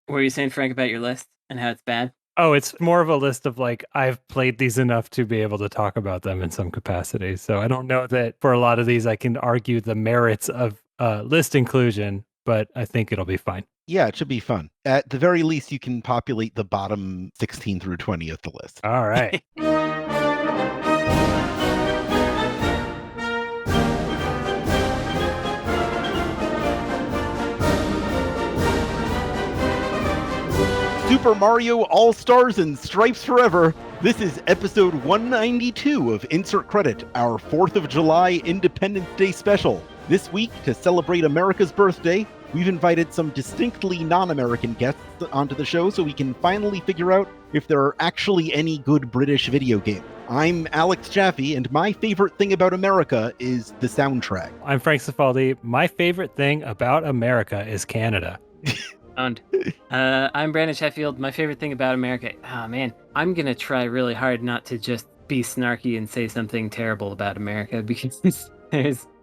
What were you saying, Frank, about your list and how it's bad? Oh, it's more of a list of like, I've played these enough to be able to talk about them in some capacity. So I don't know that for a lot of these I can argue the merits of list inclusion, but I think it'll be fine. Yeah, it should be fun. At the very least, you can populate the bottom 16 through 20 of the list. All right. Super Mario All-Stars and Stripes Forever. This is episode 192 of Insert Credit, our 4th of July Independence Day special. This week, to celebrate America's birthday, we've invited some distinctly non-American guests onto the show so we can finally figure out if there are actually any good British video games. I'm Alex Jaffe, and my favorite thing about America is the soundtrack. I'm Frank Cifaldi. My favorite thing about America is Canada. I'm Brandon Sheffield. My favorite thing about America, man, I'm gonna try really hard not to just be snarky and say something terrible about America, because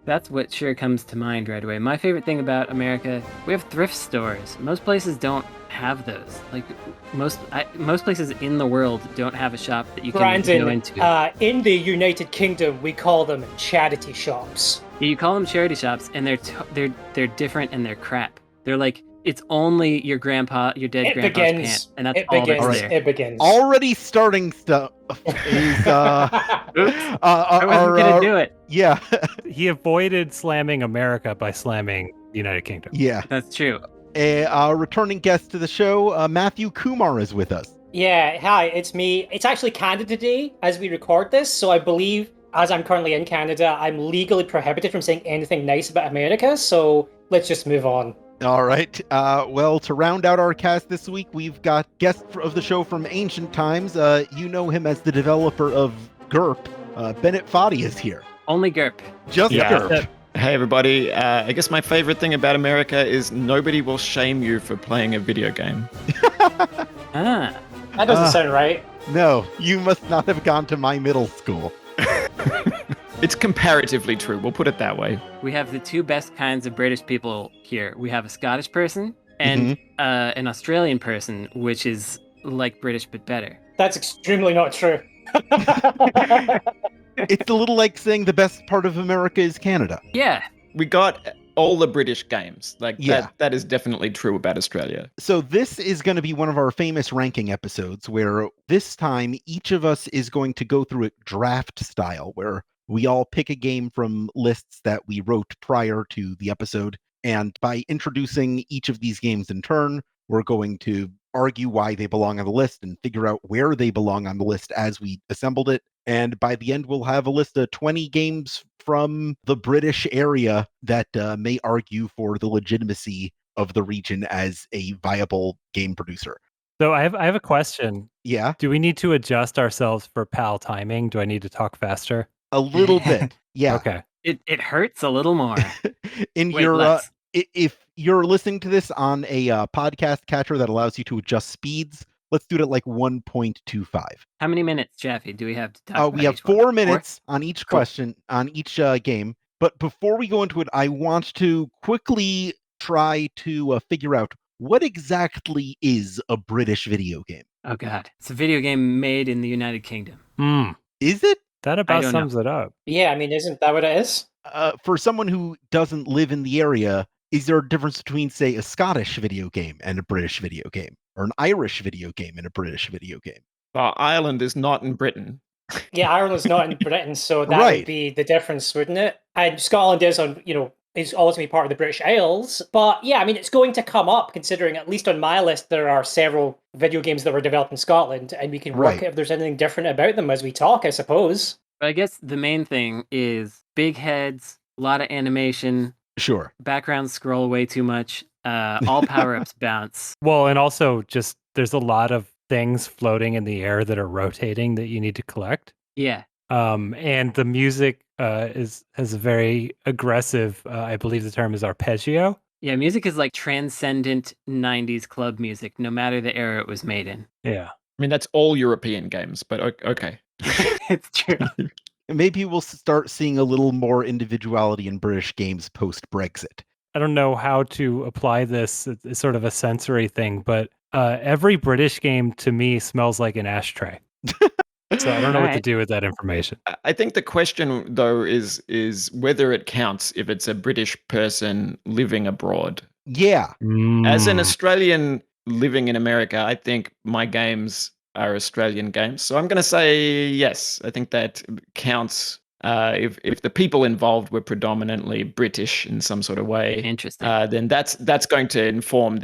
that's what sure comes to mind right away. My favorite thing about America, we have thrift stores. Most places don't have those. Like most places in the world don't have a shop that you can go into. In the United Kingdom, we call them charity shops. Yeah, you call them charity shops, and they're different and they're crap. They're like, it's only your dead grandpa's pants, and that's all that's there. It begins. Already starting stuff is I wasn't gonna do it. Yeah. He avoided slamming America by slamming the United Kingdom. Yeah. That's true. A returning guest to the show, Mathew Kumar, is with us. Yeah, hi, it's me. It's actually Canada Day as we record this, so I believe, as I'm currently in Canada, I'm legally prohibited from saying anything nice about America, so let's just move on. All right. Well, to round out our cast this week, we've got guest of the show from ancient times. You know him as the developer of GURP. Bennett Foddy is here. Only GURP. Just GURP. Hey everybody, I guess my favorite thing about America is nobody will shame you for playing a video game. That doesn't sound right. No, you must not have gone to my middle school. It's comparatively true, we'll put it that way. We have the two best kinds of British people here. We have a Scottish person and an Australian person, which is like British but better. That's extremely not true. It's a little like saying the best part of America is Canada. Yeah. We got all the British games. That is definitely true about Australia. So this is going to be one of our famous ranking episodes where this time each of us is going to go through it draft style, where we all pick a game from lists that we wrote prior to the episode. And by introducing each of these games in turn, we're going to argue why they belong on the list and figure out where they belong on the list as we assembled it. And by the end, we'll have a list of 20 games from the British area that may argue for the legitimacy of the region as a viable game producer. So I have a question. Yeah? Do we need to adjust ourselves for PAL timing? Do I need to talk faster? A little bit. Yeah. Okay. It hurts a little more. If you're listening to this on a podcast catcher that allows you to adjust speeds, let's do it at like 1.25. How many minutes, Jaffe, do we have to talk about? We have 4 minutes on each question, on each game. But before we go into it, I want to quickly try to figure out what exactly is a British video game. Oh, God. It's a video game made in the United Kingdom. Is it? That about sums it up. Yeah, I mean, isn't that what it is? For someone who doesn't live in the area, is there a difference between, say, a Scottish video game and a British video game? Or an Irish video game and a British video game? Well, Ireland is not in Britain. Yeah, Ireland's not in Britain, so that would be the difference, wouldn't it? And Scotland is is ultimately part of the British Isles. But yeah, I mean, it's going to come up, considering at least on my list, there are several video games that were developed in Scotland, and we can work if there's anything different about them as we talk, I suppose. But I guess the main thing is big heads, a lot of animation. Sure. Backgrounds scroll way too much. All power-ups bounce. Well, and also just there's a lot of things floating in the air that are rotating that you need to collect. Yeah. And the music has a very aggressive, I believe the term is arpeggio. Yeah, music is like transcendent 90s club music, no matter the era it was made in. Yeah. I mean, that's all European games, but okay. It's true. Maybe we'll start seeing a little more individuality in British games post-Brexit. I don't know how to apply this. It's sort of a sensory thing, but every British game to me smells like an ashtray. So I don't know what to do with that information. I think the question though is whether it counts if it's a British person living abroad. Yeah. As an Australian living in America, I think my games are Australian games. So I'm going to say yes. I think that counts. If the people involved were predominantly British in some sort of way, Interesting. then that's going to inform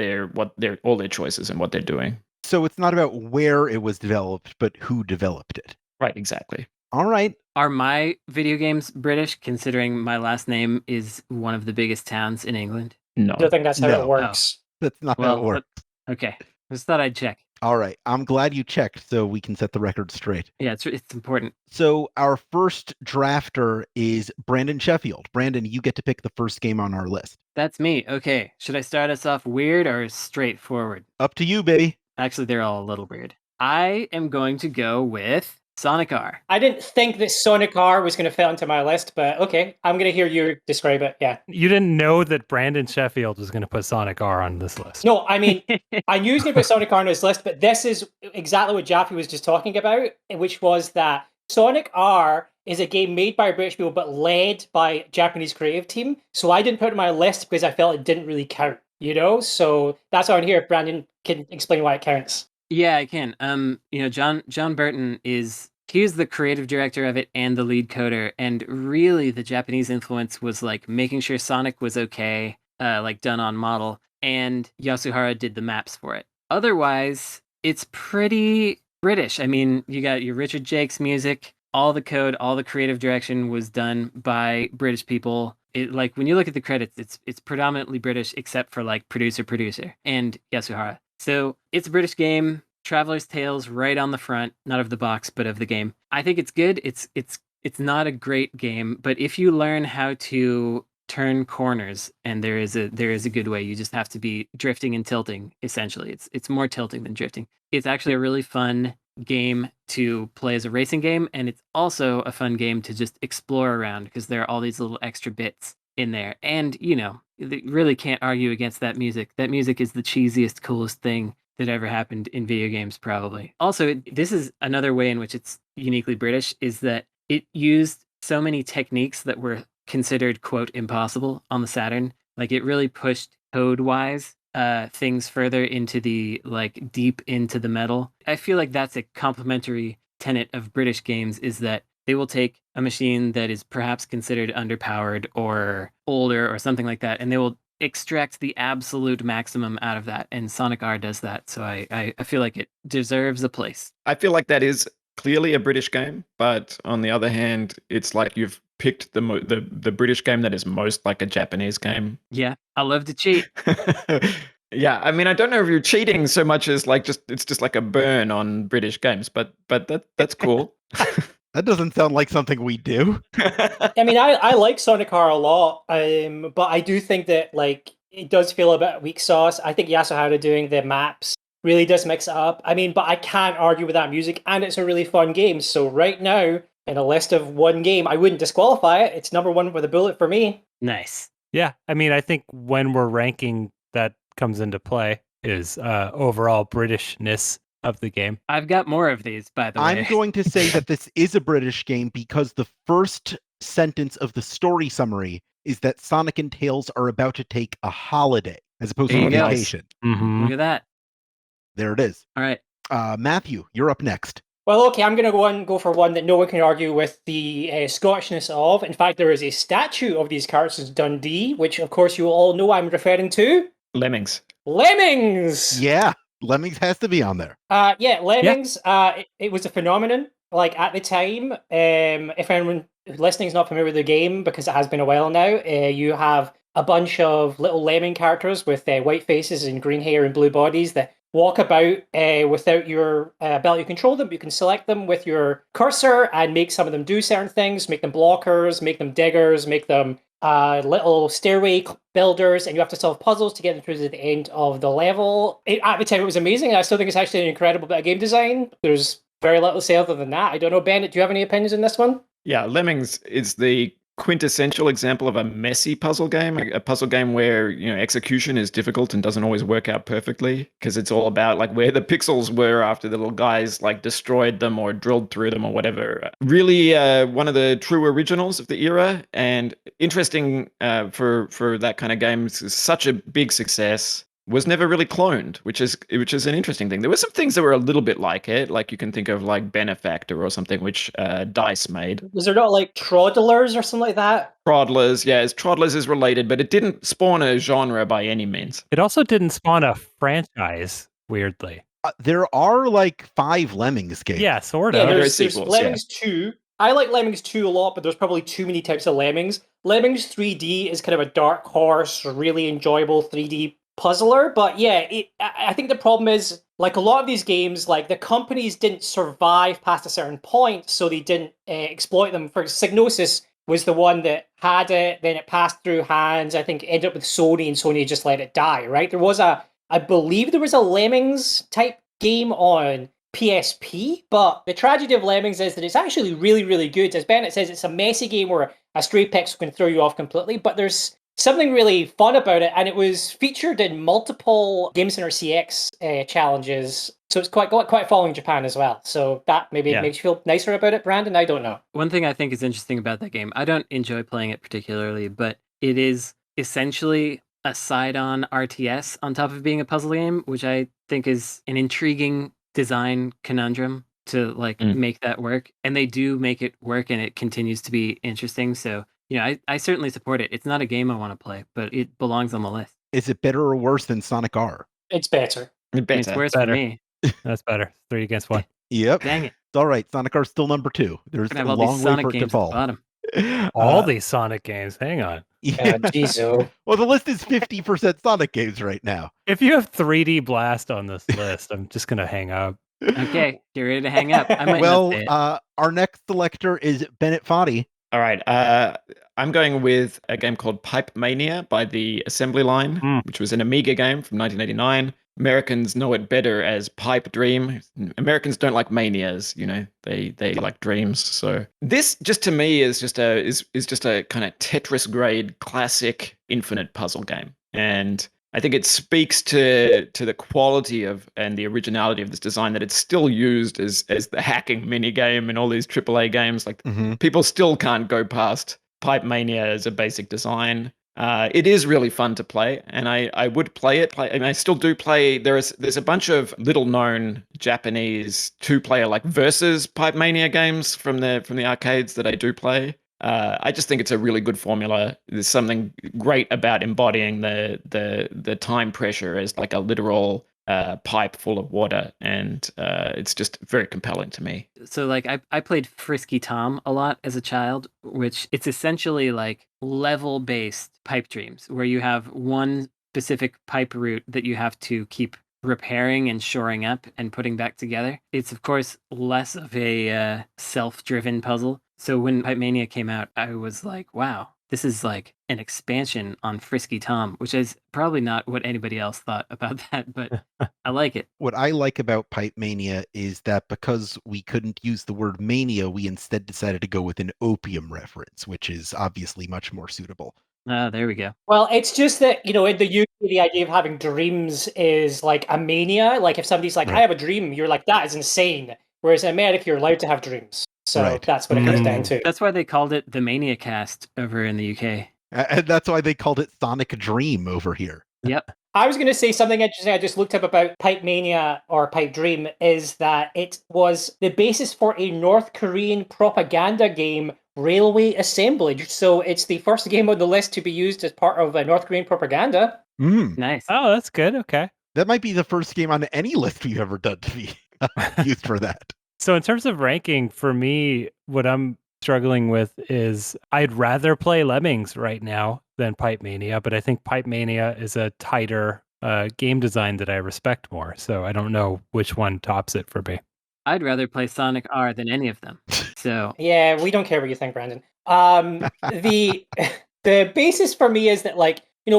all their choices and what they're doing. So it's not about where it was developed, but who developed it. Right, exactly. All right. Are my video games British, considering my last name is one of the biggest towns in England? No. I don't think that's how No. it works. That's not how it works. Okay. Just thought I'd check. All right. I'm glad you checked so we can set the record straight. Yeah, it's important. So our first drafter is Brandon Sheffield. Brandon, you get to pick the first game on our list. That's me. Okay. Should I start us off weird or straightforward? Up to you, baby. Actually, they're all a little weird. I am going to go with Sonic R. I didn't think that Sonic R was going to fit onto my list, but okay, I'm going to hear you describe it. Yeah. You didn't know that Brandon Sheffield was going to put Sonic R on this list. No, I mean, I knew he was going to put Sonic R on his list, but this is exactly what Jaffe was just talking about, which was that Sonic R is a game made by British people, but led by a Japanese creative team. So I didn't put it on my list because I felt it didn't really count, you know? So that's why I'm here. If Brandon can explain why it counts. Yeah, I can. John Burton he's the creative director of it and the lead coder, and really the Japanese influence was like making sure Sonic was okay, like done on model, and Yasuhara did the maps for it. Otherwise, it's pretty British. I mean, you got your Richard Jakes music, all the code, all the creative direction was done by British people. It, like when you look at the credits, it's predominantly British except for like producer and Yasuhara. So it's a British game. Traveler's Tales right on the front, not of the box, but of the game. I think it's good. It's not a great game, but if you learn how to turn corners, and there is a good way, you just have to be drifting and tilting. Essentially, it's more tilting than drifting. It's actually a really fun game to play as a racing game, and it's also a fun game to just explore around because there are all these little extra bits in there, and you really can't argue against that music. That music is the cheesiest, coolest thing that ever happened in video games, probably. Also, this is another way in which it's uniquely British, is that it used so many techniques that were considered, quote, impossible on the Saturn. Like, it really pushed code-wise things further into the, like, deep into the metal. I feel like that's a complementary tenet of British games, is that they will take a machine that is perhaps considered underpowered or older or something like that, and they will extract the absolute maximum out of that, and Sonic R does that. So I feel like it deserves a place. I feel like that is clearly a British game, but on the other hand, it's like you've picked the British game that is most like a Japanese game. Yeah, I love to cheat. Yeah, I mean, I don't know if you're cheating so much as like it's just like a burn on British games, but that's cool. That doesn't sound like something we do. I mean, I like Sonic R a lot, but I do think that like it does feel a bit weak sauce. I think Yasuhara doing the maps really does mix it up. I mean, but I can't argue with that music, and it's a really fun game. So right now, in a list of one game, I wouldn't disqualify it. It's number one with a bullet for me. Nice. Yeah, I mean, I think when we're ranking, that comes into play is overall Britishness of the game. I've got more of these, by the way. I'm going to say that this is a British game because the first sentence of the story summary is that Sonic and Tails are about to take a holiday as opposed to a vacation. Mm-hmm. Look at that. There it is. All right. Matthew, you're up next. Well, okay, I'm going to go for one that no one can argue with the Scottishness of. In fact, there is a statue of these characters in Dundee, which, of course, you all know I'm referring to. Lemmings. Lemmings! Yeah, Lemmings has to be on there. Yeah, Lemmings, it was a phenomenon. Like, at the time, if anyone listening is not familiar with the game, because it has been a while now, you have a bunch of little lemming characters with white faces and green hair and blue bodies that walk about without your ability to control them. You can select them with your cursor and make some of them do certain things, make them blockers, make them diggers, make them little stairway builders, and you have to solve puzzles to get them through to the end of the level. At the time, it was amazing. I still think it's actually an incredible bit of game design. There's very little to say other than that. I don't know, Bennett, do you have any opinions on this one? Yeah, Lemmings is the quintessential example of a messy puzzle game, a puzzle game where, execution is difficult and doesn't always work out perfectly because it's all about like where the pixels were after the little guys like destroyed them or drilled through them or whatever. Really, one of the true originals of the era, and interesting for that kind of game. It's such a big success. Was never really cloned, which is an interesting thing. There were some things that were a little bit like it, like you can think of like Benefactor or something, which DICE made. Was there not like Troddlers or something like that? Troddlers, yes, Troddlers is related, but it didn't spawn a genre by any means. It also didn't spawn a franchise, weirdly. There are like 5 Lemmings games. Yeah, sort Yeah, of. there's sequels, Lemmings 2. I like Lemmings 2 a lot, but there's probably too many types of Lemmings. Lemmings 3D is kind of a dark horse, really enjoyable 3D puzzler. But yeah, I think the problem is, like a lot of these games, like the companies didn't survive past a certain point, so they didn't exploit them. For Psygnosis was the one that had it, then it passed through hands. I think it ended up with Sony, and Sony just let it die, right? I believe there was a Lemmings type game on PSP, but the tragedy of Lemmings is that it's actually really, really good. As Bennett says, it's a messy game where a stray pixel can throw you off completely, but there's something really fun about it, and it was featured in multiple Game Center CX challenges, so it's quite following in Japan as well. So that maybe makes you feel nicer about it, Brandon. I don't know. One thing I think is interesting about that game, I don't enjoy playing it particularly, but it is essentially a side-on RTS on top of being a puzzle game, which I think is an intriguing design conundrum to make that work. And they do make it work, and it continues to be interesting. So, I certainly support it. It's not a game I want to play, but it belongs on the list. Is it better or worse than Sonic R? It's better. It's worse for me. That's better. 3 against 1. Yep. Dang it. It's all right. Sonic R's still number 2. There's a Have all long these way Sonic for it to games at the fall. bottom. All these Sonic games. Hang on. Yeah. Jeez. Well, the list is 50% Sonic games right now. If you have 3D Blast on this list, I'm just going to hang up. Okay, get ready to hang up. I might not say it. Our next selector is Bennett Foddy. All right. I'm going with a game called Pipe Mania by the Assembly Line, which was an Amiga game from 1989. Americans know it better as Pipe Dream. Americans don't like manias, they like dreams. So this, just to me, is just a kind of Tetris grade classic infinite puzzle game, and I think it speaks to the quality of and the originality of this design, that it's still used as the hacking mini game in all these AAA games. Like people still can't go past Pipe Mania as a basic design. It is really fun to play, and I would play it. And I still do play. There's a bunch of little known Japanese 2-player like versus Pipe Mania games from the arcades that I do play. I just think it's a really good formula. There's something great about embodying the time pressure as like a literal pipe full of water, and it's just very compelling to me. So I played Frisky Tom a lot as a child, which it's essentially like level-based pipe dreams, where you have one specific pipe route that you have to keep repairing and shoring up and putting back together. It's of course less of a self-driven puzzle. So when Pipe Mania came out, I was like, wow, this is like an expansion on Frisky Tom, which is probably not what anybody else thought about that, but I like it. What I like about Pipe Mania is that because we couldn't use the word mania, we instead decided to go with an opium reference, which is obviously much more suitable. There we go. Well, it's just that, in the UK, the idea of having dreams is like a mania. Like if somebody's like, I have a dream, you're like, that is insane. Whereas in America, you're allowed to have dreams. So that's what it comes down to. That's why they called it the Mania Cast over in the UK. And that's why they called it Sonic Dream over here. Yep. I was going to say something interesting I just looked up about Pipe Mania or Pipe Dream is that it was the basis for a North Korean propaganda game, Railway Assemblage. So it's the first game on the list to be used as part of a North Korean propaganda. Nice. Oh, that's good. Okay. That might be the first game on any list we've ever done to be used for that. So in terms of ranking, for me, what I'm struggling with is I'd rather play Lemmings right now than Pipe Mania, but I think Pipe Mania is a tighter game design that I respect more. So I don't know which one tops it for me. I'd rather play Sonic R than any of them. So yeah, we don't care what you think, Brandon. The basis for me is that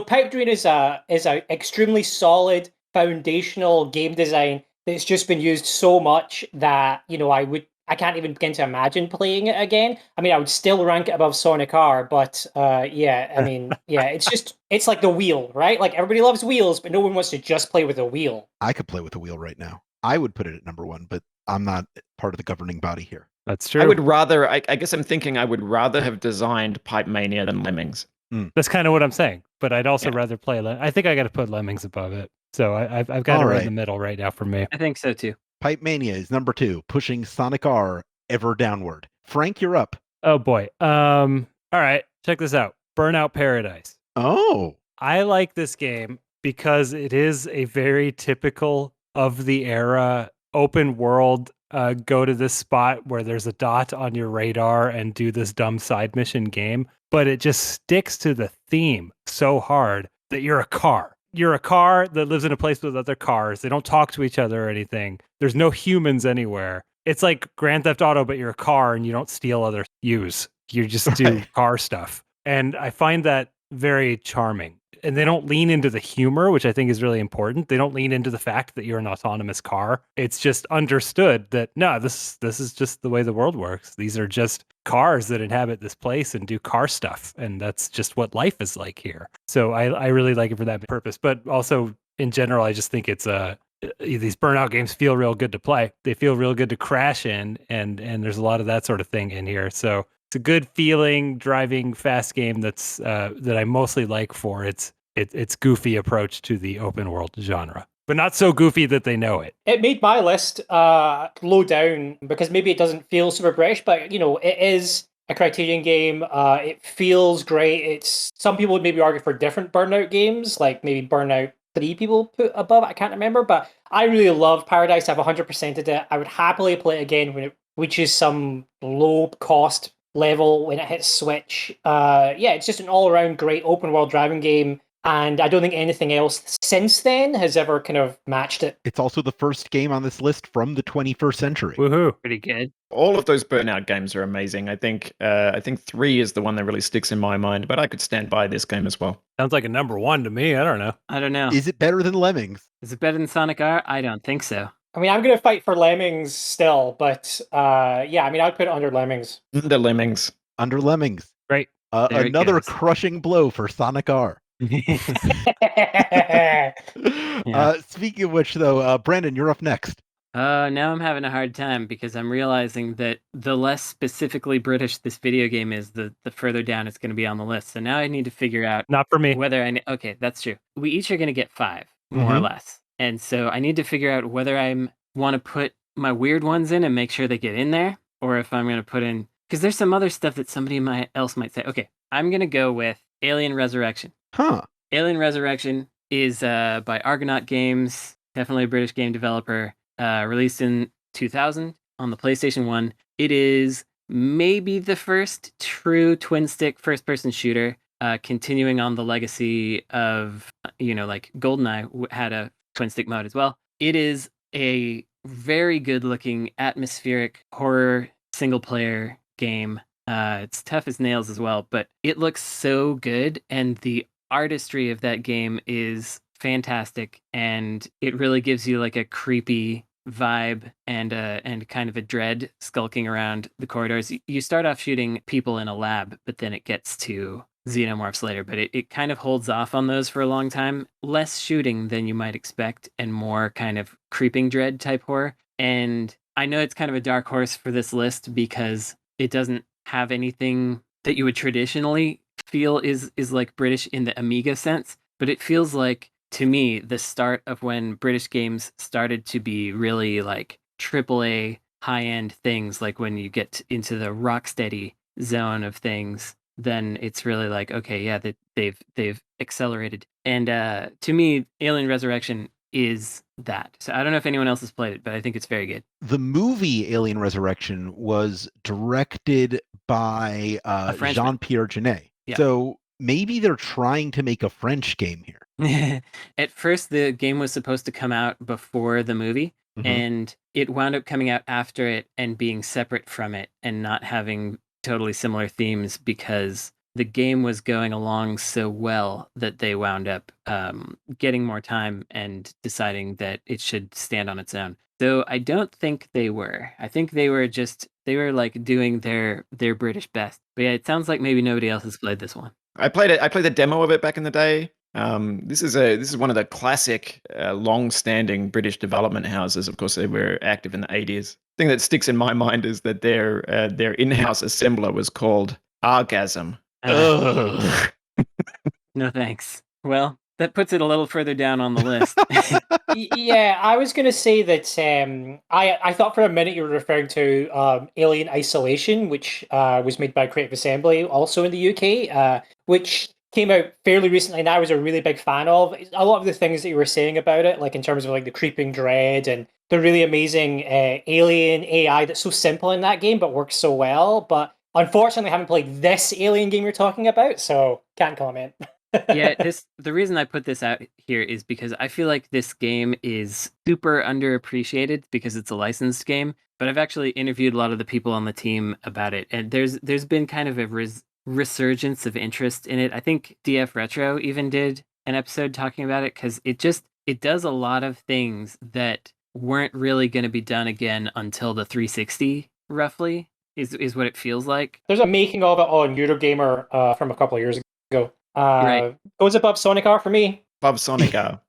Pipe Dream is a extremely solid foundational game design that's just been used so much that I would I can't even begin to imagine playing it again. I mean, I would still rank it above Sonic R, but yeah, I mean, yeah, it's like the wheel, right? Like everybody loves wheels, but no one wants to just play with a wheel. I could play with a wheel right now. I would put it at number 1, but I'm not part of the governing body here. That's true. I would rather, I guess I'm thinking I would rather have designed Pipe Mania than Lemmings. That's kind of what I'm saying, but I'd also rather play. I think I got to put Lemmings above it. So I've got it right in the middle right now for me. I think so too. Pipe Mania is number 2, pushing Sonic R ever downward. Frank, you're up. Oh boy. All right, check this out. Burnout Paradise. Oh. I like this game because it is a very typical of the era open world. Go to this spot where there's a dot on your radar and do this dumb side mission game, but it just sticks to the theme so hard that you're a car. You're a car that lives in a place with other cars. They don't talk to each other or anything. There's no humans anywhere. It's like Grand Theft Auto, but you're a car and you don't steal other use. You just do car stuff. And I find that very charming. And they don't lean into the humor, which I think is really important. They don't lean into the fact that you're an autonomous car. It's just understood that no, this is just the way the world works. These are just cars that inhabit this place and do car stuff, and that's just what life is like here. So I really like it for that purpose. But also in general, I just think it's these Burnout games feel real good to play. They feel real good to crash in, and there's a lot of that sort of thing in here. So it's a good feeling driving fast game that's that I mostly like for its goofy approach to the open world genre, but not so goofy that they know it. It made my list low down because maybe it doesn't feel super British, but it is a Criterion game. It feels great. It's some people would maybe argue for different Burnout games, like maybe Burnout 3 people put above. I can't remember, but I really love Paradise. I've 100%ed it. I would happily play it again when it reaches some low cost level when it hits Switch. Yeah, it's just an all around great open world driving game. And I don't think anything else since then has ever kind of matched it. It's also the first game on this list from the 21st century. Woohoo! Pretty good. All of those Burnout games are amazing. I think 3 is the one that really sticks in my mind, but I could stand by this game as well. Sounds like a number 1 to me. I don't know. I don't know. Is it better than Lemmings? Is it better than Sonic R? I don't think so. I mean, I'm going to fight for Lemmings still, but yeah, I mean, I'd put it under Lemmings. The Lemmings. Under Lemmings. Great. Another crushing blow for Sonic R. Speaking of which, though, Brandon, you're up next. Now I'm having a hard time because I'm realizing that the less specifically British this video game is, the further down it's going to be on the list. So now I need to figure out Not for me. whether okay, that's true. We each are going to get 5, more or less. And so I need to figure out whether I want to put my weird ones in and make sure they get in there, or if I'm going to put in, because there's some other stuff that somebody else might say. Okay, I'm going to go with Alien Resurrection. Huh. Alien Resurrection is by Argonaut Games, definitely a British game developer, released in 2000 on the PlayStation 1. It is maybe the first true twin-stick first-person shooter, continuing on the legacy of, like GoldenEye had a twin-stick mode as well. It is a very good-looking, atmospheric horror single-player game. It's tough as nails as well, but it looks so good, and the artistry of that game is fantastic, and it really gives you like a creepy vibe and kind of a dread skulking around the corridors. You start off shooting people in a lab, but then it gets to xenomorphs later, but it kind of holds off on those for a long time. Less shooting than you might expect, and more kind of creeping dread type horror. And I know it's kind of a dark horse for this list because it doesn't have anything that you would traditionally feel is like British in the Amiga sense, but it feels like, to me, the start of when British games started to be really like AAA high-end things, like when you get into the Rocksteady zone of things, then it's really like, okay, yeah, they've accelerated. And to me, Alien Resurrection is that. So I don't know if anyone else has played it, but I think it's very good. The movie Alien Resurrection was directed by Jean-Pierre Jeunet. Yeah. So maybe they're trying to make a French game here. At first, the game was supposed to come out before the movie, and it wound up coming out after it and being separate from it and not having totally similar themes because the game was going along so well that they wound up getting more time and deciding that it should stand on its own. So I don't think they were. I think they were like doing their British best. But yeah, it sounds like maybe nobody else has played this one. I played it. I played the demo of it back in the day. This is one of the classic, long-standing British development houses. Of course, they were active in the 80s. The thing that sticks in my mind is that their in-house assembler was called Argasm. Ugh. No thanks. Well, that puts it a little further down on the list. Yeah, I was going to say that I thought for a minute you were referring to Alien Isolation, which was made by Creative Assembly, also in the UK, which came out fairly recently, and I was a really big fan of. A lot of the things that you were saying about it, like in terms of like the creeping dread and the really amazing alien AI that's so simple in that game but works so well. But unfortunately, I haven't played this Alien game you're talking about, so can't comment. Yeah, the reason I put this out here is because I feel like this game is super underappreciated because it's a licensed game. But I've actually interviewed a lot of the people on the team about it, and there's been kind of a resurgence of interest in it. I think DF Retro even did an episode talking about it because it does a lot of things that weren't really going to be done again until the 360, roughly, is what it feels like. There's a making of it on Eurogamer from a couple of years ago. Right. Goes above Sonic R for me. Above Sonic R.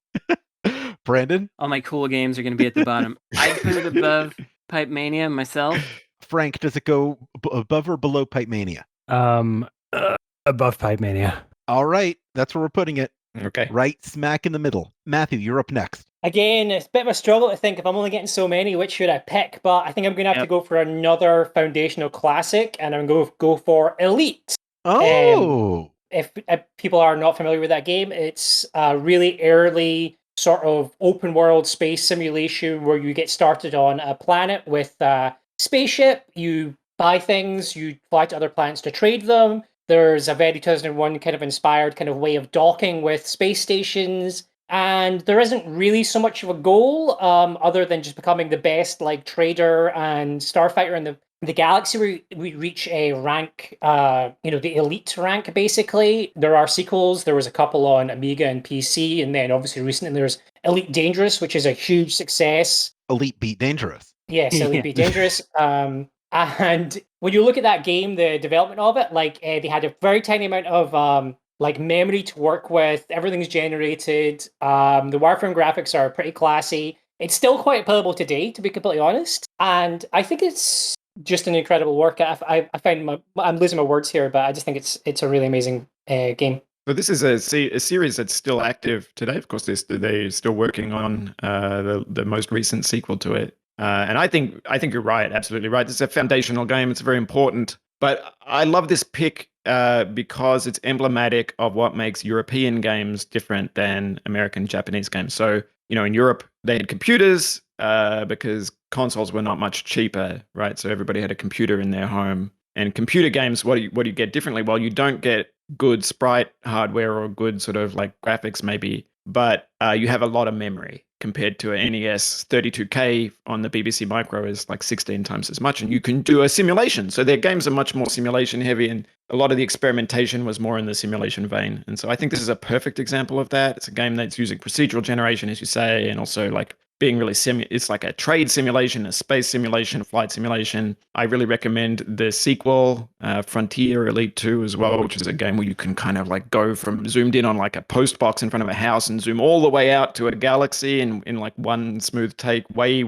Brandon? All my cool games are going to be at the bottom. I'd put it above Pipe Mania myself. Frank, does it go above or below Pipe Mania? Above Pipe Mania. All right, that's where we're putting it. Okay. Right smack in the middle. Matthew, you're up next. Again, it's a bit of a struggle to think if I'm only getting so many, which should I pick? But I think I'm going to have to go for another foundational classic, and I'm going to go for Elite. Oh! If people are not familiar with that game, it's a really early sort of open world space simulation where you get started on a planet with a spaceship, you buy things, you fly to other planets to trade them. There's a very 2001 kind of inspired kind of way of docking with space stations. And there isn't really so much of a goal other than just becoming the best like trader and starfighter in the galaxy. We reach a rank, the elite rank, basically. There are sequels. There was a couple on Amiga and PC. And then obviously recently there's Elite Dangerous, which is a huge success. Elite Beat Dangerous. Yes, Elite Beat Dangerous. And when you look at that game, the development of it, like they had a very tiny amount of like memory to work with. Everything's generated. The wireframe graphics are pretty classy. It's still quite playable today, to be completely honest. And I think it's just an incredible work. I find I'm losing my words here, but I just think it's a really amazing game. But this is a series that's still active today. Of course, they're still working on the most recent sequel to it. And I think you're right, absolutely right. It's a foundational game. It's very important. But I love this pick because it's emblematic of what makes European games different than American, Japanese games. So, in Europe, they had computers because consoles were not much cheaper, right? So everybody had a computer in their home. And computer games, what do you get differently? Well, you don't get good sprite hardware or good sort of like graphics maybe, but you have a lot of memory compared to an NES. 32K on the BBC Micro is like 16 times as much, and you can do a simulation. So their games are much more simulation heavy, and a lot of the experimentation was more in the simulation vein. And so I think this is a perfect example of that. It's a game that's using procedural generation, as you say, and also like being really it's like a trade simulation, a space simulation, a flight simulation. I really recommend the sequel, Frontier Elite 2 as well, which is a game where you can kind of like go from zoomed in on like a post box in front of a house and zoom all the way out to a galaxy in like one smooth take, way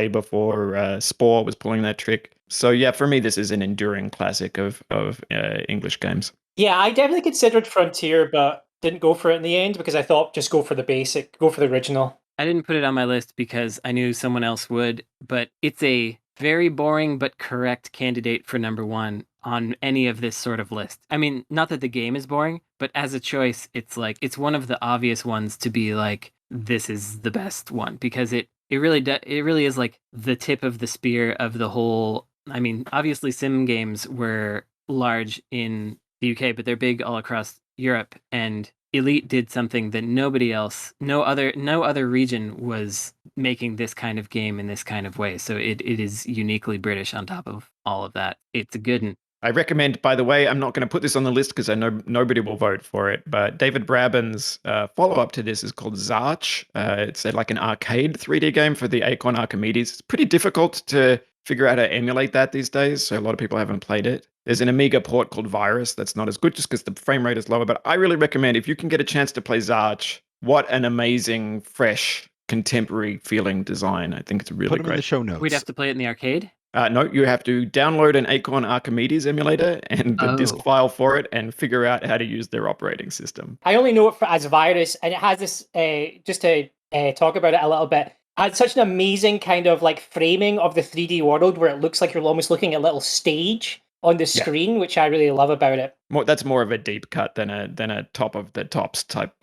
before Spore was pulling that trick. So yeah, for me, this is an enduring classic of English games. Yeah, I definitely considered Frontier, but didn't go for it in the end because I thought just go for the basic, go for the original. I didn't put it on my list because I knew someone else would, but it's a very boring but correct candidate for number one on any of this sort of list. I mean, not that the game is boring, but as a choice, it's like it's one of the obvious ones to be like, this is the best one because it really is like the tip of the spear of the whole. I mean, obviously sim games were large in the UK, but they're big all across Europe, and Elite did something that nobody else, no other region was making this kind of game in this kind of way. So it is uniquely British on top of all of that. It's a good one. I recommend, by the way, I'm not going to put this on the list because I know nobody will vote for it, but David Braben's follow-up to this is called Zarch. It's like an arcade 3D game for the Acorn Archimedes. It's pretty difficult to figure out how to emulate that these days, so a lot of people haven't played it. There's an Amiga port called Virus that's not as good just because the frame rate is lower, but I really recommend if you can get a chance to play Zarch, what an amazing, fresh, contemporary feeling design. I think it's really Put them great. in the show notes. We'd have to play it in the arcade? No, you have to download an Acorn Archimedes emulator and the disk file for it and figure out how to use their operating system. I only know it as Virus, and it has this, just to talk about it a little bit, it has such an amazing kind of like framing of the 3D world where it looks like you're almost looking at a little stage on the screen, which I really love about it. That's more of a deep cut than a top of the tops type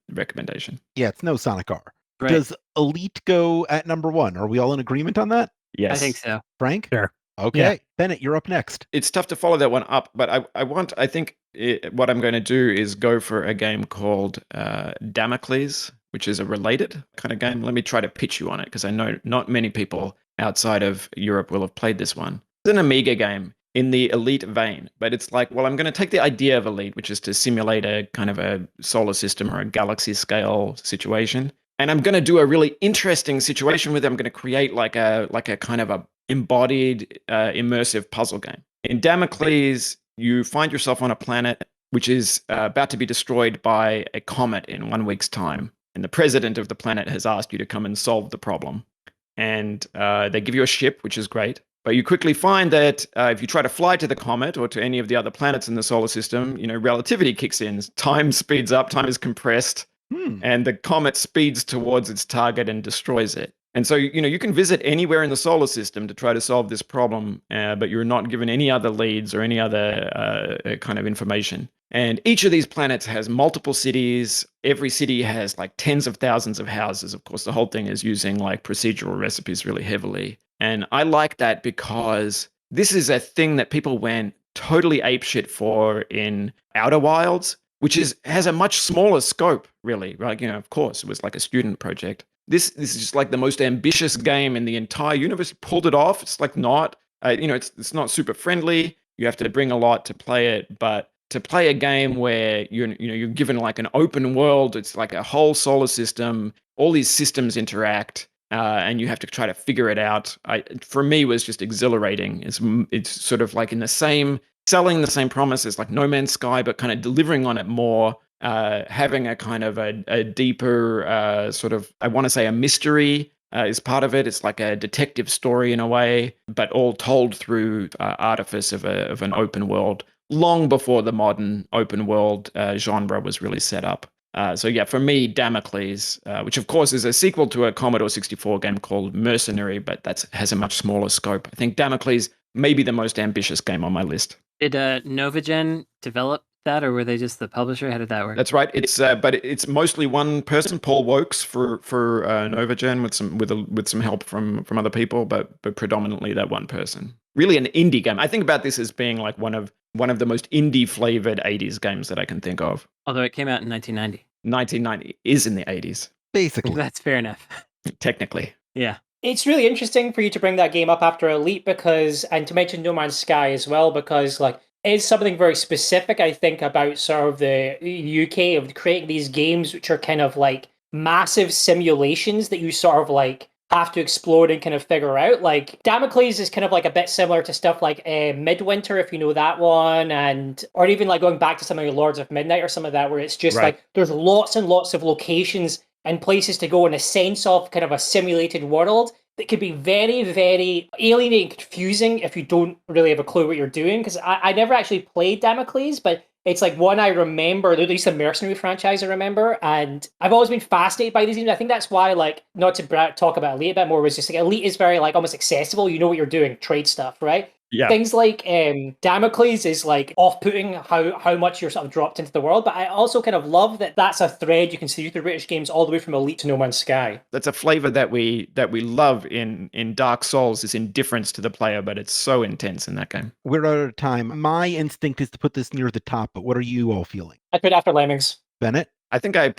recommendation. Yeah, it's no Sonic R. Right. Does Elite go at number 1? Are we all in agreement on that? Yes. I think so. Frank? Sure. Okay. Yeah. Bennett, you're up next. It's tough to follow that one up, but I think what I'm going to do is go for a game called Damocles, which is a related kind of game. Let me try to pitch you on it because I know not many people outside of Europe will have played this one. It's an Amiga game in the Elite vein, but it's like, well, I'm going to take the idea of Elite, which is to simulate a kind of a solar system or a galaxy scale situation. And I'm going to do a really interesting situation with it. I'm going to create like a kind of a embodied, immersive puzzle game. In Damocles, you find yourself on a planet which is about to be destroyed by a comet in 1 week's time. And the president of the planet has asked you to come and solve the problem. And they give you a ship, which is great. But you quickly find that if you try to fly to the comet or to any of the other planets in the solar system, relativity kicks in. Time speeds up, time is compressed. And the comet speeds towards its target and destroys it. And so, you can visit anywhere in the solar system to try to solve this problem, but you're not given any other leads or any other kind of information. And each of these planets has multiple cities. Every city has like tens of thousands of houses. Of course, the whole thing is using like procedural recipes really heavily. And I like that because this is a thing that people went totally apeshit for in Outer Wilds, which has a much smaller scope, really. Right? Of course, it was like a student project. This is just like the most ambitious game in the entire universe. Pulled it off. It's like not, it's not super friendly. You have to bring a lot to play it, but to play a game where you're given like an open world, it's like a whole solar system. All these systems interact, and you have to try to figure it out. For me, was just exhilarating. It's sort of like selling the same promise as like No Man's Sky, but kind of delivering on it more, having a kind of a deeper sort of, I want to say a mystery is part of it. It's like a detective story in a way, but all told through artifice of an open world, long before the modern open world genre was really set up. So yeah, for me, Damocles, which of course is a sequel to a Commodore 64 game called Mercenary, but that has a much smaller scope. I think Damocles may be the most ambitious game on my list. Did Novagen develop that, or were they just the publisher? How did that work? That's right. But it's mostly one person, Paul Wokes, for Novagen, with some help from other people, but predominantly that one person. Really an indie game. I think about this as being like one of the most indie flavored 80s games that I can think of. Although it came out in 1990. 1990 is in the 80s. Basically. That's fair enough. Technically. Yeah. It's really interesting for you to bring that game up after Elite and to mention No Man's Sky as well, because like it's something very specific, I think, about sort of the UK of creating these games which are kind of like massive simulations that you sort of like have to explore and kind of figure out. Like Damocles is kind of like a bit similar to stuff like Midwinter, if you know that one, or even like going back to something like Lords of Midnight or some of that, where it's just like there's lots and lots of locations and places to go in a sense of kind of a simulated world that could be very, very alienating and confusing if you don't really have a clue what you're doing. Because I never actually played Damocles, but it's like one I remember, at least a Mercenary franchise I remember, and I've always been fascinated by these games. I think that's why, like, not to talk about Elite a bit more, was just like Elite is very like almost accessible. You know what you're doing, trade stuff, right? Yeah. Things like Damocles is like off-putting how much you're sort of dropped into the world, but I also kind of love that that's a thread you can see through British games all the way from Elite to No Man's Sky. That's a flavor that we love in Dark Souls, is indifference to the player, but it's so intense in that game. We're out of time. My instinct is to put this near the top, but what are you all feeling? I put it after Lemmings. Bennett? I think I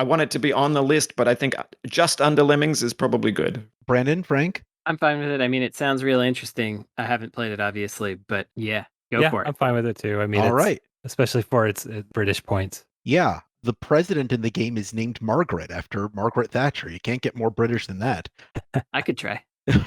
want it to be on the list, but I think just under Lemmings is probably good. Brandon? Frank? I'm fine with it. I mean, it sounds really interesting. I haven't played it, obviously, but yeah, Go for it. I'm fine with it too. I mean, All right. especially for its British points. Yeah. The president in the game is named Margaret after Margaret Thatcher. You can't get more British than that. I could try.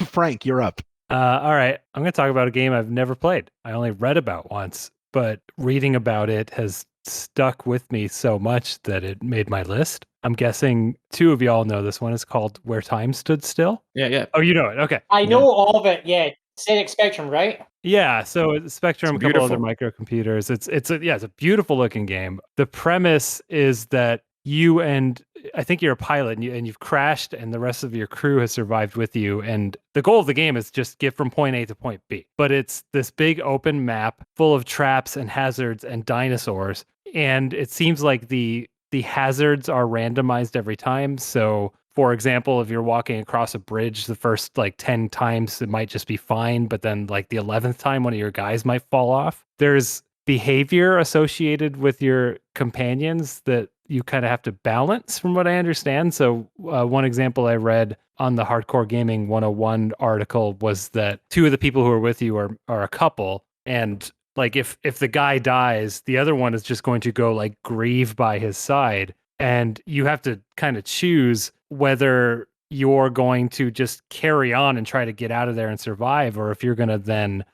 Frank, you're up. All right. I'm going to talk about a game I've never played. I only read about once, but reading about it has stuck with me so much that it made my list. I'm guessing two of y'all know this one. It's called Where Time Stood Still. Yeah. Oh, you know it. Okay. I know all of it. Yeah, ZX Spectrum, right? Yeah, so it's Spectrum, a It's couple other beautiful. microcomputers. It's a beautiful looking game. The premise is that you and I think you're a pilot and you've crashed and the rest of your crew has survived with you. And the goal of the game is just get from point A to point B. But it's this big open map full of traps and hazards and dinosaurs. And it seems like the hazards are randomized every time. So for example, if you're walking across a bridge the first like 10 times, it might just be fine. But then like the 11th time, one of your guys might fall off. There's behavior associated with your companions that you kind of have to balance from what I understand. So one example I read on the Hardcore Gaming 101 article was that two of the people who are with you are a couple. And like if the guy dies, the other one is just going to go like grieve by his side. And you have to kind of choose whether you're going to just carry on and try to get out of there and survive, or if you're going to then,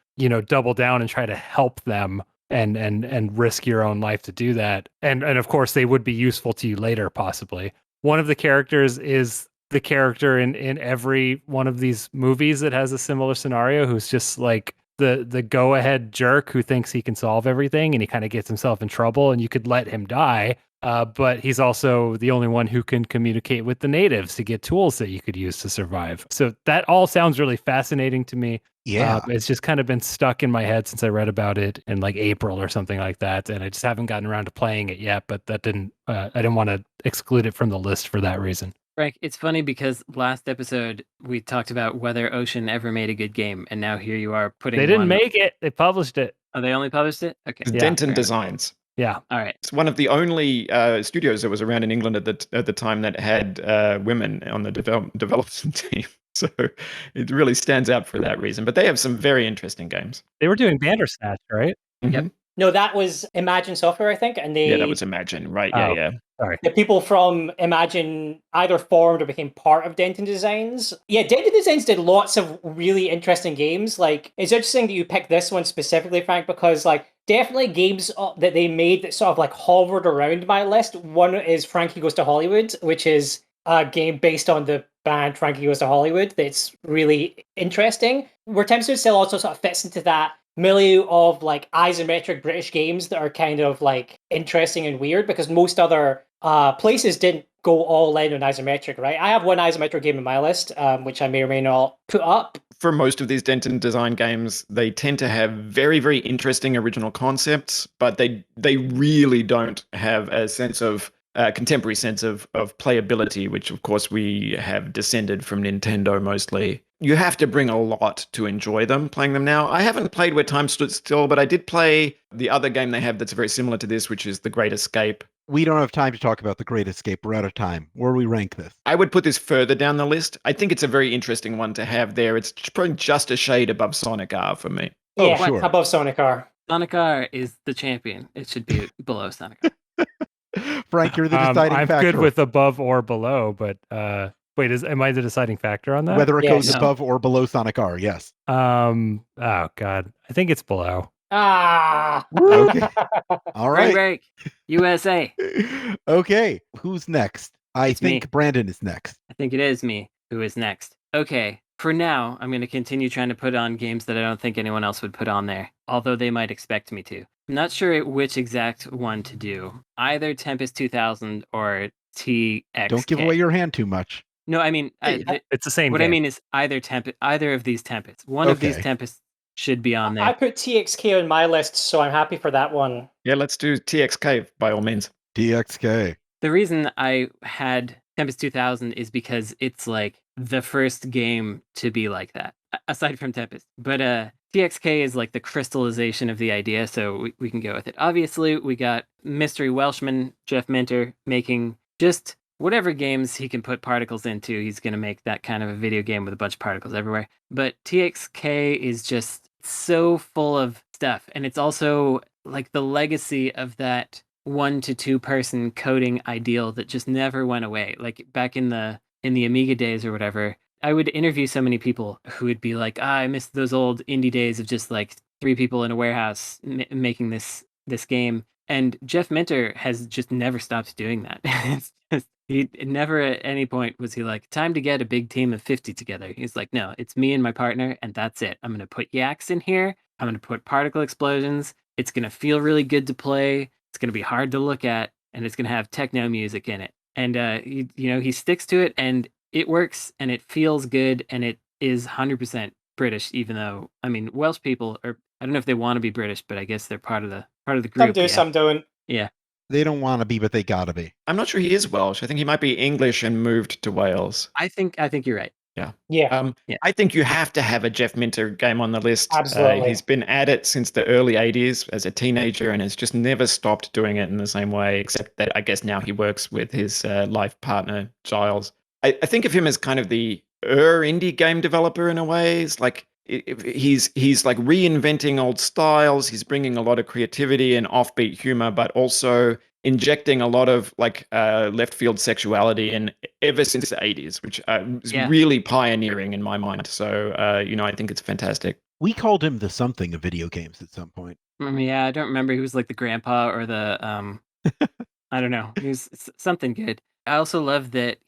double down and try to help them and risk your own life to do that. And of course, they would be useful to you later, possibly. One of the characters is the character in every one of these movies that has a similar scenario, who's just like the go-ahead jerk who thinks he can solve everything, and he kind of gets himself in trouble, and you could let him die. But he's also the only one who can communicate with the natives to get tools that you could use to survive. So that all sounds really fascinating to me. Yeah. It's just kind of been stuck in my head since I read about it in like April or something like that. And I just haven't gotten around to playing it yet, but I didn't want to exclude it from the list for that reason. Frank, it's funny because last episode we talked about whether Ocean ever made a good game, and now here you are putting. They didn't make it. They published it. Oh, they only published it? Okay. It's Yeah, Denton fair Designs. Yeah. All right. It's one of the only studios that was around in England at the time that had women on the development team. So it really stands out for that reason. But they have some very interesting games. They were doing Bandersnatch, right? Yep. No, that was Imagine Software, I think, and Yeah, that was Imagine, right? Yeah, Oh. yeah. Sorry. the people from Imagine either formed or became part of Denton Designs. Yeah, Denton Designs did lots of really interesting games. Like, it's interesting that you picked this one specifically, Frank, because like definitely games that they made that sort of like hovered around my list. One is Frankie Goes to Hollywood, which is a game based on the band Frankie Goes to Hollywood that's really interesting. Where Time Stood Still also sort of fits into that milieu of like isometric British games that are kind of like interesting and weird, because most other places didn't go all in on isometric, right? I have one isometric game in my list, which I may or may not put up. For most of these Denton Design games, they tend to have very, very interesting original concepts, but they really don't have a sense of contemporary sense of playability, which of course we have descended from Nintendo mostly. You have to bring a lot to enjoy them, playing them now. I haven't played Where Time Stood Still, but I did play the other game they have that's very similar to this, which is The Great Escape. We don't have time to talk about The Great Escape. We're out of time. Where do we rank this? I would put this further down the list. I think it's a very interesting one to have there. It's probably just a shade above Sonic R for me. Oh, Yeah, sure. above Sonic R. Sonic R is the champion. It should be below Sonic R. Frank, you're the deciding I'm factor. good with above or below, but wait, am I the deciding factor on that? Whether it goes Yes. above or below Sonic R, yes. Oh God, I think it's below. Ah. Okay. All right. Break. USA. Okay. Who's next? I It's think me. Brandon is next. I think it is me who is next. Okay. For now, I'm going to continue trying to put on games that I don't think anyone else would put on there, although they might expect me to. I'm not sure which exact one to do. Either Tempest 2000 or TXK. Don't give away your hand too much. No, I mean, It's the same. what game. I mean is either of these Tempests. One of these Okay. Tempests should be on I there. put TXK on my list, so I'm happy for that one. Yeah, let's do TXK by all means. DXK. The reason I had Tempest 2000 is because it's like the first game to be like that, aside from Tempest. But TXK is like the crystallization of the idea, so we can go with it. Obviously, we got Mystery Welshman, Jeff Minter, making just whatever games he can put particles into. He's going to make that kind of a video game with a bunch of particles everywhere. But TXK is just so full of stuff. And it's also like the legacy of that 1 to 2 person coding ideal that just never went away. Like back in the Amiga days or whatever, I would interview so many people who would be like, I miss those old indie days of just like 3 people in a warehouse making this game. And Jeff Minter has just never stopped doing that. It's just, he never at any point was he like, time to get a big team of 50 together. He's like, no, it's me and my partner, and that's it. I'm going to put yaks in here. I'm going to put particle explosions. It's going to feel really good to play. It's going to be hard to look at, and it's going to have techno music in it. And he sticks to it, and it works, and it feels good, and it is 100% British. Even though, I mean, Welsh people are, I don't know if they want to be British, but I guess they're part of the group. Some do, some don't. Yeah. They don't want to be, but they gotta be. I'm not sure he is Welsh. I think he might be English and moved to Wales. I think you're right. Yeah. Yeah. I think you have to have a Jeff Minter game on the list. Absolutely. He's been at it since the early 80s as a teenager and has just never stopped doing it in the same way, except that I guess now he works with his life partner, Giles. I think of him as kind of the indie game developer in a way. It's like he's like reinventing old styles. He's bringing a lot of creativity and offbeat humor, but also injecting a lot of like left field sexuality in ever since the 80s, which is really pioneering in my mind. So, I think it's fantastic. We called him the something of video games at some point. Yeah, I don't remember. He was like the grandpa or the, I don't know. He was something good. I also love that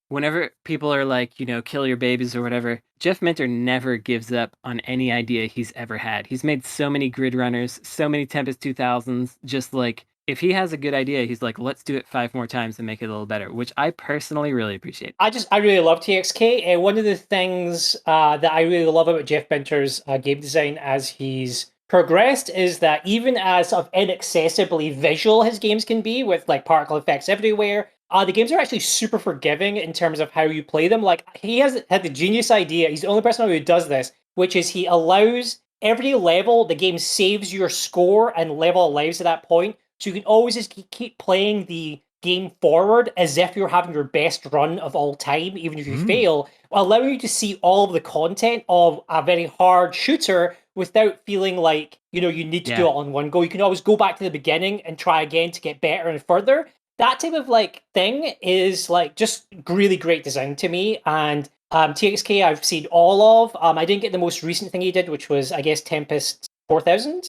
whenever people are like, kill your babies or whatever, Jeff Minter never gives up on any idea he's ever had. He's made so many Grid Runners, so many Tempest 2000s, just like, if he has a good idea, he's like, let's do it 5 more times and make it a little better, which I personally really appreciate. I really love TXK. One of the things that I really love about Jeff Minter's game design as he's progressed is that even as sort of inaccessibly visual his games can be, with like particle effects everywhere, the games are actually super forgiving in terms of how you play them. Like, he has had the genius idea, he's the only person who does this, which is he allows every level, the game saves your score and level of lives at that point. So you can always just keep playing the game forward as if you're having your best run of all time, even if you fail, allowing you to see all of the content of a very hard shooter without feeling like, you need to do it on one go. You can always go back to the beginning and try again to get better and further. That type of like thing is like just really great design to me. And TXK I've seen all of. I didn't get the most recent thing he did, which was, I guess, Tempest 4000.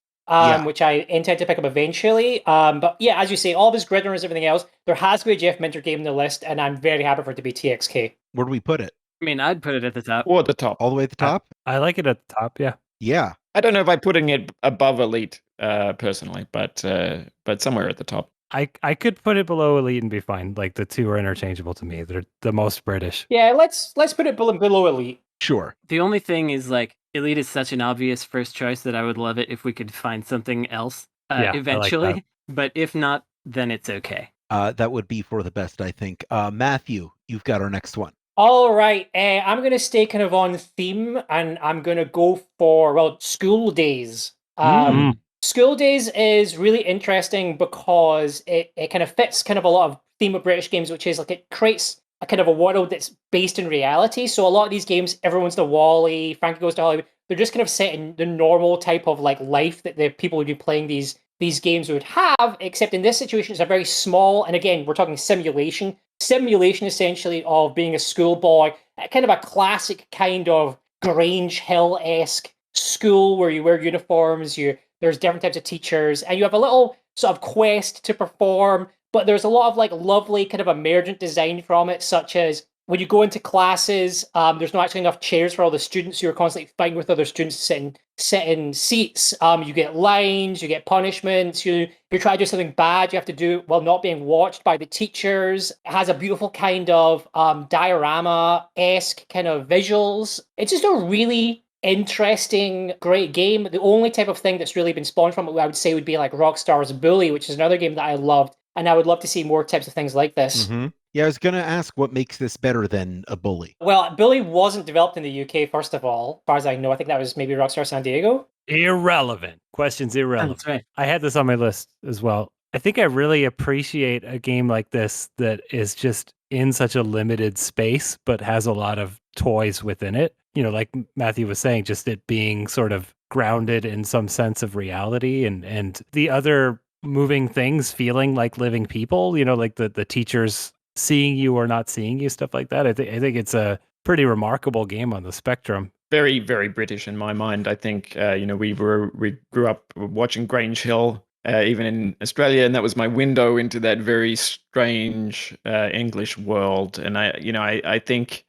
Which I intend to pick up eventually. But yeah, as you say, all of his Grid Runners, everything else, there has to be a Jeff Minter game in the list, and I'm very happy for it to be TXK. Where do we put it? I mean, I'd put it at the top. Or at the top. All the way at the top? I like it at the top, yeah. Yeah. I don't know if I'm putting it above Elite, personally, but somewhere at the top. I could put it below Elite and be fine. Like, the two are interchangeable to me. They're the most British. Yeah, let's put it below Elite. Sure. The only thing is, like, Elite is such an obvious first choice that I would love it if we could find something else eventually. I like but if not, then it's okay. That would be for the best, I think. Matthew, you've got our next one. All right, I'm going to stay kind of on theme, and I'm going to go for, Skool Daze. Skool Daze is really interesting because it kind of fits kind of a lot of theme of British games, which is like it creates a kind of a world that's based in reality. So a lot of these games, everyone's the Wally, Frankie Goes to Hollywood, they're just kind of set in the normal type of like life that the people who'd be playing these games would have, except in this situation, it's a very small, and again, we're talking simulation essentially of being a schoolboy, kind of a classic kind of Grange Hill-esque school where you wear uniforms, there's different types of teachers, and you have a little sort of quest to perform, but there's a lot of like lovely kind of emergent design from it, such as when you go into classes, there's not actually enough chairs for all the students. You're constantly fighting with other students to sit in seats. You get lines, you get punishments. You try to do something bad, you have to do it while not being watched by the teachers. It has a beautiful kind of diorama-esque kind of visuals. It's just a really interesting, great game. The only type of thing that's really been spawned from it, I would say, would be like Rockstar's Bully, which is another game that I loved. And I would love to see more types of things like this. Mm-hmm. Yeah, I was going to ask what makes this better than a Bully. Well, Bully wasn't developed in the UK, first of all, as far as I know. I think that was maybe Rockstar San Diego. Irrelevant. Question's irrelevant. That's right. I had this on my list as well. I think I really appreciate a game like this that is just in such a limited space, but has a lot of toys within it. Like Matthew was saying, just it being sort of grounded in some sense of reality, and the other moving things feeling like living people, like the teachers seeing you or not seeing you, stuff like that. I think it's a pretty remarkable game on the spectrum. Very, very British in my mind. I think we grew up watching Grange Hill, even in Australia, and that was my window into that very strange English world. And I think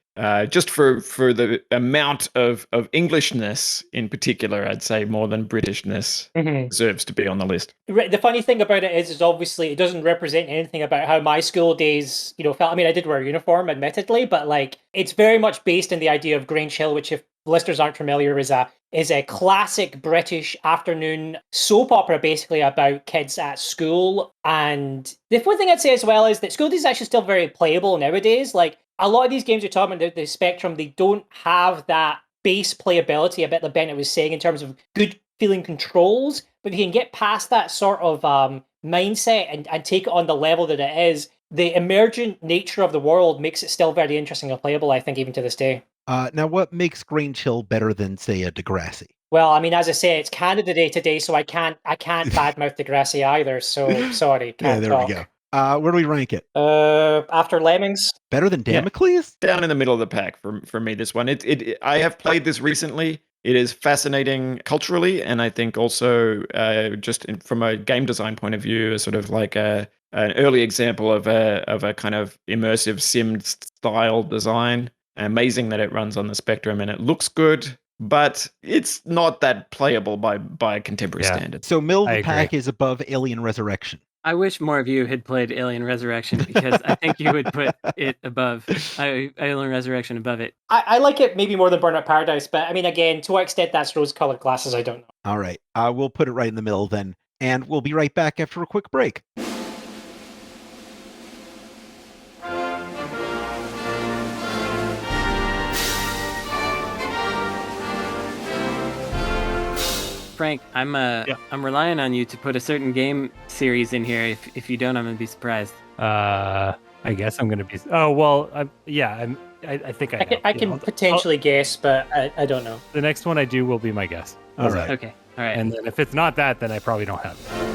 just for the amount of Englishness in particular, I'd say more than Britishness deserves to be on the list. The funny thing about it is obviously it doesn't represent anything about how my school days, felt. I mean, I did wear a uniform, admittedly, but like it's very much based in the idea of Grange Hill, which, if listeners aren't familiar, is a classic British afternoon soap opera, basically about kids at school. And the one thing I'd say as well is that Skool Daze is actually still very playable nowadays. Like a lot of these games you're talking about, the spectrum, they don't have that base playability, a bit like Bennett was saying, in terms of good feeling controls. But if you can get past that sort of mindset and take it on the level that it is, the emergent nature of the world makes it still very interesting and playable, I think, even to this day. Now, what makes Grange Hill better than, say, a Degrassi? Well, I mean, as I say, it's Canada Day today, so I can't badmouth Degrassi either. So sorry, can't talk. We go. Where do we rank it? After Lemmings. Better than Damocles? Down in the middle of the pack for me, this one. I have played this recently. It is fascinating culturally, and I think also from a game design point of view, sort of like an early example of a kind of immersive sim style design. Amazing that it runs on the Spectrum and it looks good, but it's not that playable by contemporary standards. So middle of the pack is above Alien Resurrection. I wish more of you had played Alien Resurrection, because I think you would put it above Alien Resurrection above it. I like it maybe more than Burnout Paradise, but I mean, again, to what extent that's rose-colored glasses, I don't know. All right, we'll put it right in the middle then, and we'll be right back after a quick break. Frank, I'm relying on you to put a certain game series in here. If you don't, I'm gonna be surprised. I guess I'm gonna be. Oh well, I think I know. I can potentially guess, but I don't know. The next one I do will be my guess. All right. Okay. All right. And then if it's not that, then I probably don't have it.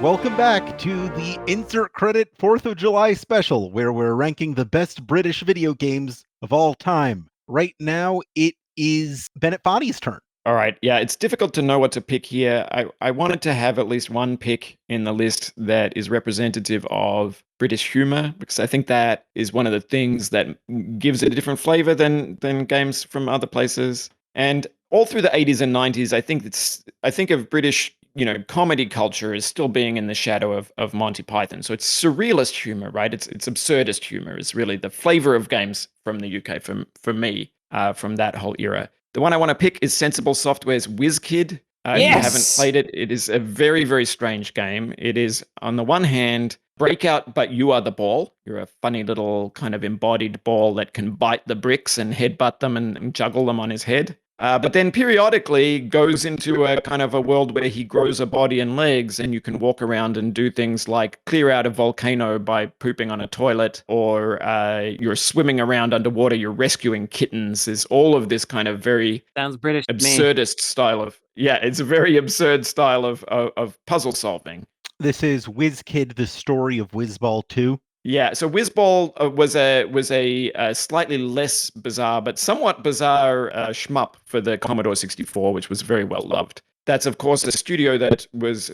Welcome back to the Insert Credit 4th of July special, where we're ranking the best British video games of all time. Right now, it is Bennett Foddy's turn. All right. Yeah, it's difficult to know what to pick here. I wanted to have at least one pick in the list that is representative of British humor, because I think that is one of the things that gives it a different flavor than games from other places. And all through the 80s and 90s, I think of British comedy culture as still being in the shadow of Monty Python. So it's surrealist humor, right? It's absurdist humor is really the flavor of games from the UK for me, from that whole era. The one I want to pick is Sensible Software's Wizkid. If you haven't played it, it is a very, very strange game. It is, on the one hand, Breakout, but you are the ball. You're a funny little kind of embodied ball that can bite the bricks and headbutt them and juggle them on his head. But then periodically goes into a kind of a world where he grows a body and legs, and you can walk around and do things like clear out a volcano by pooping on a toilet, or you're swimming around underwater, you're rescuing kittens. There's all of this kind of very sounds British absurdist style of it's a very absurd style of puzzle solving. This is Wizkid, the story of Whizball 2. Yeah, so Whizball was a slightly less bizarre, but somewhat bizarre shmup for the Commodore 64, which was very well loved. That's, of course, a studio that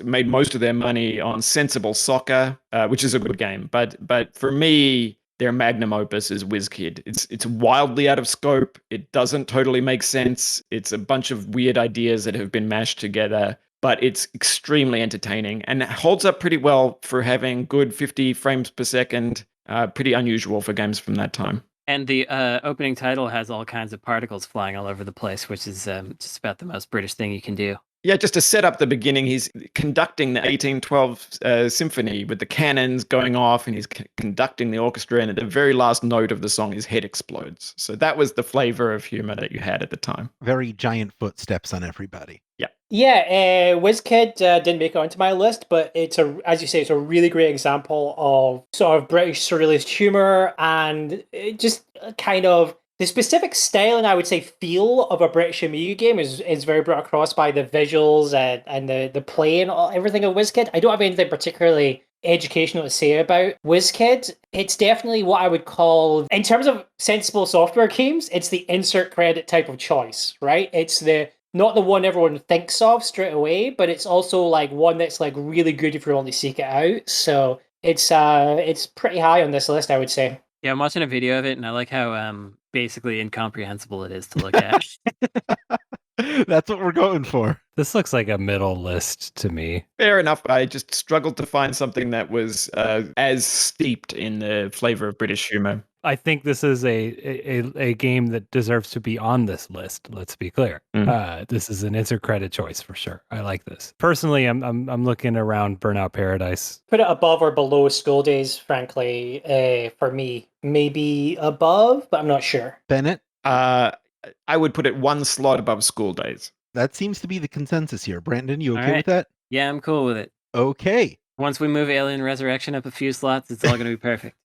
made most of their money on Sensible Soccer, which is a good game. But for me, their magnum opus is Wizkid. It's wildly out of scope. It doesn't totally make sense. It's a bunch of weird ideas that have been mashed together. But it's extremely entertaining and holds up pretty well for having good 50 frames per second. Pretty unusual for games from that time. And the opening title has all kinds of particles flying all over the place, which is just about the most British thing you can do. Yeah, just to set up the beginning, he's conducting the 1812 symphony with the cannons going off, and he's conducting the orchestra, and at the very last note of the song, his head explodes. So that was the flavor of humor that you had at the time. Very giant footsteps on everybody. Yeah. Yeah, Wizkid didn't make it onto my list, but as you say, it's a really great example of sort of British surrealist humor and just kind of the specific style and I would say feel of a British amigo game is very brought across by the visuals and the play and everything of Wizkid. I don't have anything particularly educational to say about Wizkid. It's definitely what I would call, in terms of sensible software games, it's the insert credit type of choice, right? It's the not the one everyone thinks of straight away, but it's also like one that's like really good if you want to seek it out. So it's pretty high on this list, I would say. Yeah, I'm watching a video of it, and I like how basically incomprehensible it is to look at. That's what we're going for. This looks like a middle list to me. Fair enough. I just struggled to find something that was as steeped in the flavor of British humor. I think this is a game that deserves to be on this list. Let's be clear. This is an insert credit choice for sure. I like this. Personally, I'm looking around Burnout Paradise. Put it above or below Skool Daze, frankly, for me. Maybe above, but I'm not sure. Bennett? I would put it one slot above Skool Daze. That seems to be the consensus here. Brandon, you All okay right. with that? Yeah, I'm cool with it. Okay. Once we move Alien Resurrection up a few slots, it's all going to be perfect.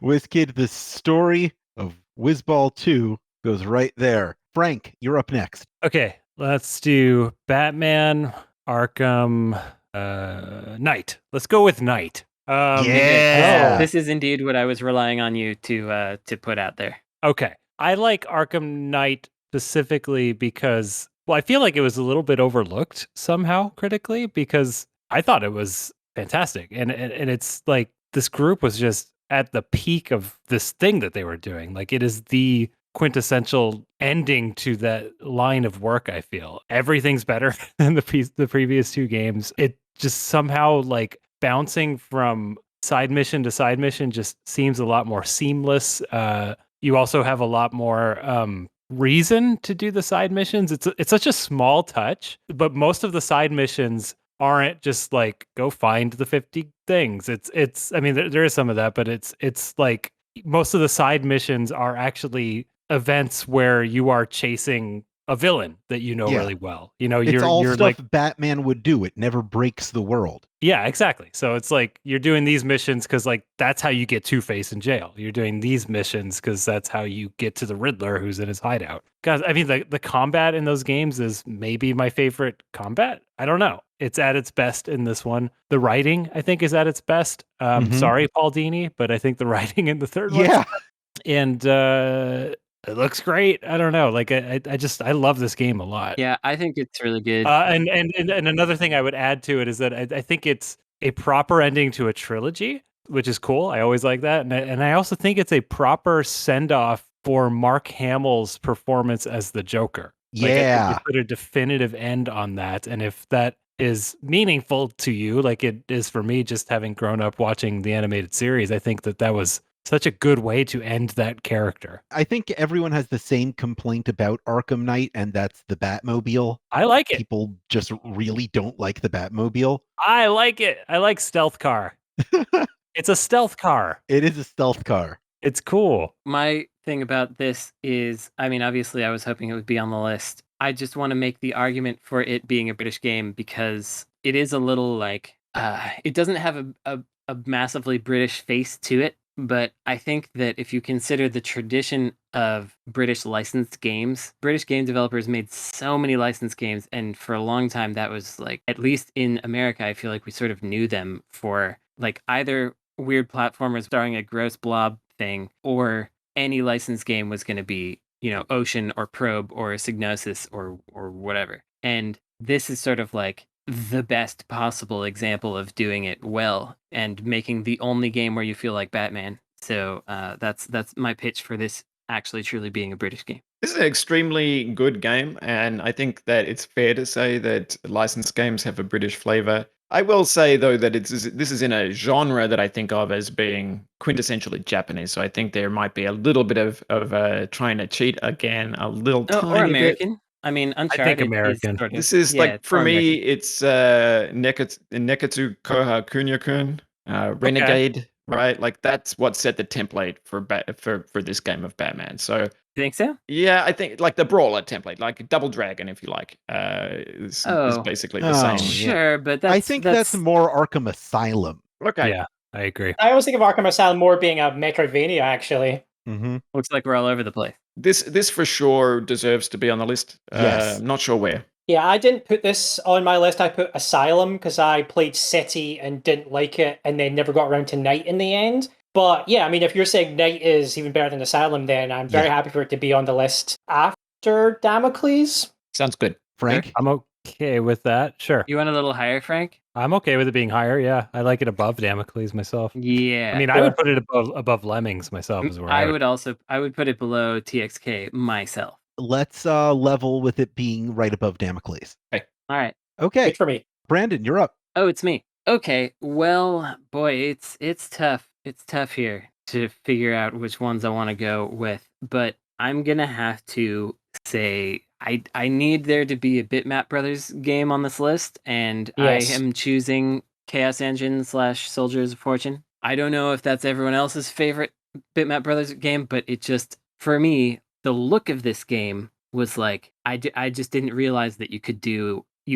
Wizkid, the story of Wizball 2 goes right there. Frank, you're up next. Okay, let's do Batman, Arkham, Knight. Let's go with Knight. Yeah. This is indeed what I was relying on you to put out there. Okay. I like Arkham Knight specifically because, well, I feel like it was a little bit overlooked somehow critically because I thought it was fantastic. And it's like this group was just at the peak of this thing that they were doing. Like it is the quintessential ending to that line of work, I feel. Everything's better than the previous two games. It just somehow like bouncing from side mission to side mission just seems a lot more seamless. You also have a lot more reason to do the side missions. It's such a small touch, but most of the side missions aren't just like go find the 50 things. It's I mean there is some of that, but it's like most of the side missions are actually events where you are chasing a villain that you know really well. You know, it's all you're stuff like Batman would do. It never breaks the world. yeah, exactly. So it's like you're doing these missions because like that's how you get Two-Face in jail. You're doing these missions because that's how you get to the Riddler who's in his hideout. Guys, I mean the combat in those games is maybe my favorite combat. I don't know. It's at its best in this one. The writing, I think, is at its best. Sorry, Paul Dini, but I think the writing in the third one. Yeah. And it looks great. I don't know. Like I love this game a lot. Yeah, I think it's really good. And another thing I would add to it is that I think it's a proper ending to a trilogy, which is cool. I always like that, and I also think it's a proper send off for Mark Hamill's performance as the Joker. Like, I think you put a definitive end on that, and if that is meaningful to you, like it is for me, just having grown up watching the animated series, I think that was such a good way to end that character. I think everyone has the same complaint about Arkham Knight, and that's the Batmobile. I like it. People just really don't like the Batmobile. I like it. I like stealth car. It's a stealth car. It is a stealth car. It's cool. My thing about this is, I mean, obviously I was hoping it would be on the list. I just want to make the argument for it being a British game because it is a little like, it doesn't have a massively British face to it. But I think that if you consider the tradition of British licensed games, British game developers made so many licensed games. And for a long time, that was like, at least in America, I feel like we sort of knew them for like either weird platformers starring a gross blob thing or any licensed game was going to be, you know, Ocean or Probe or Psygnosis or whatever. And this is sort of like the best possible example of doing it well and making the only game where you feel like Batman. So that's my pitch for this actually truly being a British game. This is an extremely good game, and I think that it's fair to say that licensed games have a British flavor. I will say, though, that this is in a genre that I think of as being quintessentially Japanese. So I think there might be a little bit of trying to cheat again, a little tiny or American. bit. I mean, Uncharted. I think American. Is sort of, This is yeah, like, for me, American. it's Nekatsu Koha Kunio-kun, Renegade. right? Like that's what set the template for this game of Batman. So Think so? yeah, I think like the brawler template, like Double Dragon, if you like, is basically the Oh, same. yeah. Sure, but that's I think that's more Arkham Asylum. Okay. Yeah, I agree. I always think of Arkham Asylum more being a Metroidvania, actually. Mm-hmm. looks like we're all over the place. This for sure deserves to be on the list. Yes. I'm not sure where. Yeah, I didn't put this on my list. I put Asylum because I played City and didn't like it and then never got around to Night in the end. But yeah, I mean, if you're saying Night is even better than Asylum, then I'm very happy for it to be on the list after Damocles. Sounds good. Frank? I'm okay with that. Sure. You went a little higher, Frank? I'm okay with it being higher. Yeah, I like it above Damocles myself. Yeah. I mean, I would put it above Lemmings myself. Is where I would put it below TXK myself. Let's level with it being right above Damocles. All right. Okay. Good for me. Brandon, you're up. Oh, it's me. Okay. Well, boy, it's tough. It's tough here to figure out which ones I want to go with, but I'm gonna have to say I need there to be a Bitmap Brothers game on this list, and Yes. I am choosing Chaos Engine / Soldiers of Fortune. I don't know if that's everyone else's favorite Bitmap Brothers game, but it just, for me, the look of this game was like, I just didn't realize that you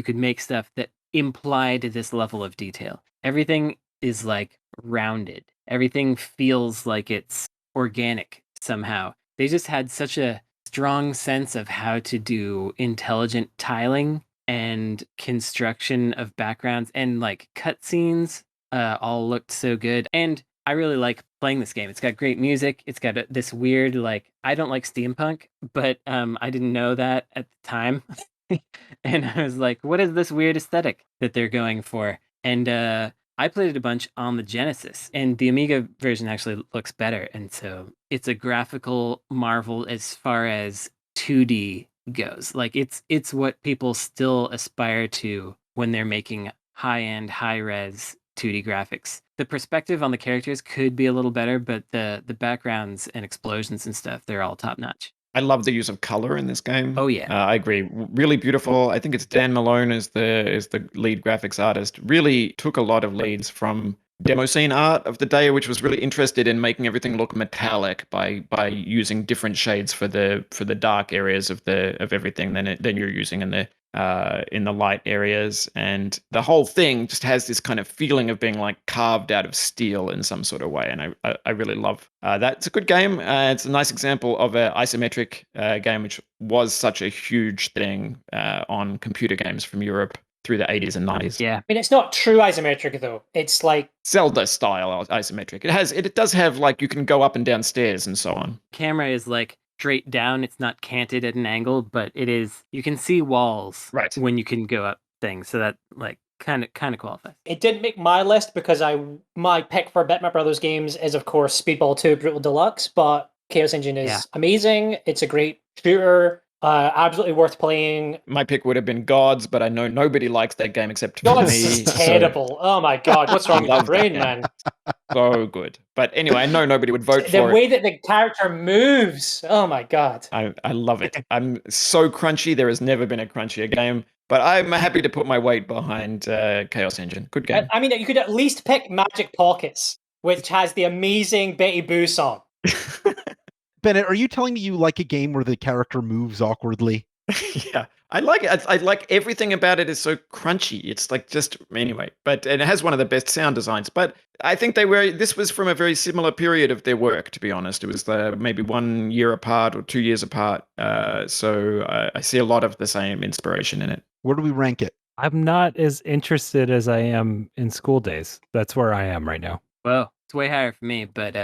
could make stuff that implied this level of detail. Everything is like rounded. Everything feels like it's organic somehow. They just had such a strong sense of how to do intelligent tiling and construction of backgrounds, and like cutscenes all looked so good. And I really like playing this game. It's got great music. It's got this weird, like, I don't like steampunk, but I didn't know that at the time. And I was like, what is this weird aesthetic that they're going for? And I played it a bunch on the Genesis, and the Amiga version actually looks better. And so it's a graphical marvel as far as 2D goes. Like it's what people still aspire to when they're making high-end, high-res 2D graphics. The perspective on the characters could be a little better, but the backgrounds and explosions and stuff, they're all top-notch. I love the use of color in this game. Oh yeah. I agree. Really beautiful. I think it's Dan Malone as the lead graphics artist. Really took a lot of leads from demo scene art of the day, which was really interested in making everything look metallic by using different shades for the dark areas of everything than you're using in the light areas. And the whole thing just has this kind of feeling of being like carved out of steel in some sort of way. And I really love that. It's a good game. It's a nice example of an isometric game, which was such a huge thing on computer games from Europe through the 80s and 90s. Yeah. I mean, it's not true isometric, though. It's like Zelda style isometric. It does have like you can go up and down stairs and so on. Camera is like straight down. It's not canted at an angle, but it is, you can see walls Right. when you can go up things. So that like kind of qualifies. it didn't make my list because my pick for Bitmap Brothers games is, of course, Speedball 2 Brutal Deluxe, but Chaos Engine is amazing. It's a great shooter. Absolutely worth playing. My pick would have been Gods, but I know nobody likes that game except for Gods me. is terrible. Oh my god, what's wrong with your Love that brain, game. man? So good. But anyway, I know nobody would vote The for way it. that the character moves. Oh my god. I love it. I'm so crunchy. There has never been a crunchier game. But I'm happy to put my weight behind Chaos Engine. Good game. I mean, you could at least pick Magic Pockets, which has the amazing Betty Boo song. Bennett, are you telling me you like a game where the character moves awkwardly? Yeah, I like it. I like everything about it is so crunchy. It's like just anyway, and it has one of the best sound designs. But I think this was from a very similar period of their work, to be honest. It was maybe 1 year apart or 2 years apart. So I see a lot of the same inspiration in it. Where do we rank it? I'm not as interested as I am in Skool Daze. That's where I am right now. Well, it's way higher for me, but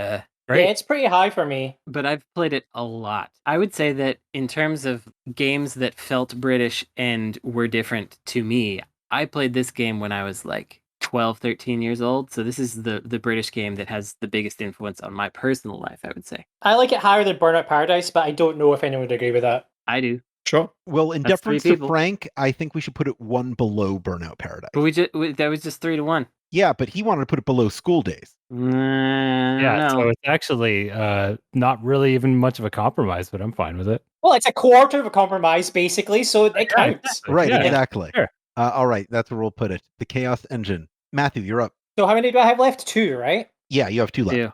Great. Yeah, it's pretty high for me. but I've played it a lot. I would say that in terms of games that felt British and were different to me, I played this game when I was like 12, 13 years old. So this is the British game that has the biggest influence on my personal life, I would say. I like it higher than Burnout Paradise, but I don't know if anyone would agree with that. I do. Sure. Well, in That's three deference to people. Frank, I think we should put it one below Burnout Paradise. But that was just 3-1. Yeah, but he wanted to put it below Skool Daze. Yeah, so No. it's actually not really even much of a compromise, but I'm fine with it. Well, it's a quarter of a compromise, basically, so it counts. Right, Yeah, exactly. sure. All right, that's where we'll put it. The Chaos Engine. Matthew, you're up. So how many do I have left? 2, right? Yeah, you have 2 left. Two.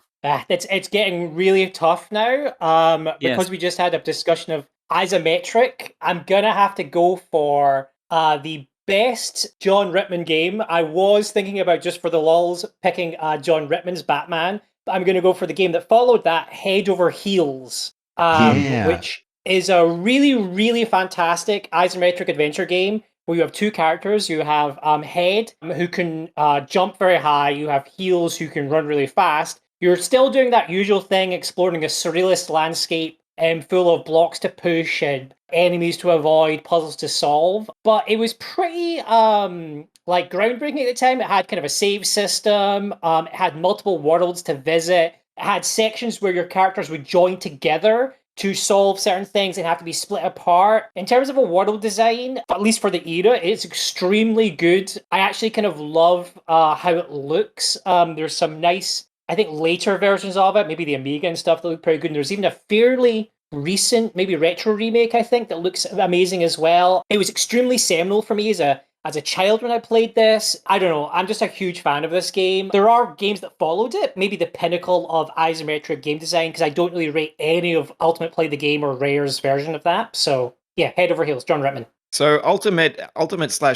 It's getting really tough now. Because Yes. we just had a discussion of isometric, I'm gonna have to go for the best John Rittman game. I was thinking about, just for the lulz, picking John Rittman's Batman, but I'm gonna go for the game that followed that, Head Over Heels, Yeah. which is a really, really fantastic isometric adventure game where you have 2 characters. You have Head, who can jump very high. You have Heels, who can run really fast. You're still doing that usual thing, exploring a surrealist landscape full of blocks to push and enemies to avoid, puzzles to solve. But it was pretty like groundbreaking at the time. It had kind of a save system. It had multiple worlds to visit. It had sections where your characters would join together to solve certain things and have to be split apart. In terms of a world design, at least for the era, it's extremely good. I actually kind of love how it looks. There's some nice, I think, later versions of it, maybe the Amiga and stuff, that look pretty good. And there's even a fairly recent, maybe retro remake, I think, that looks amazing as well. It was extremely seminal for me as a child when I played this. I don't know, I'm just a huge fan of this game. There are games that followed it, maybe the pinnacle of isometric game design, because I don't really rate any of Ultimate Play the Game or Rare's version of that. So yeah, Head Over Heels, John Rittman. So Ultimate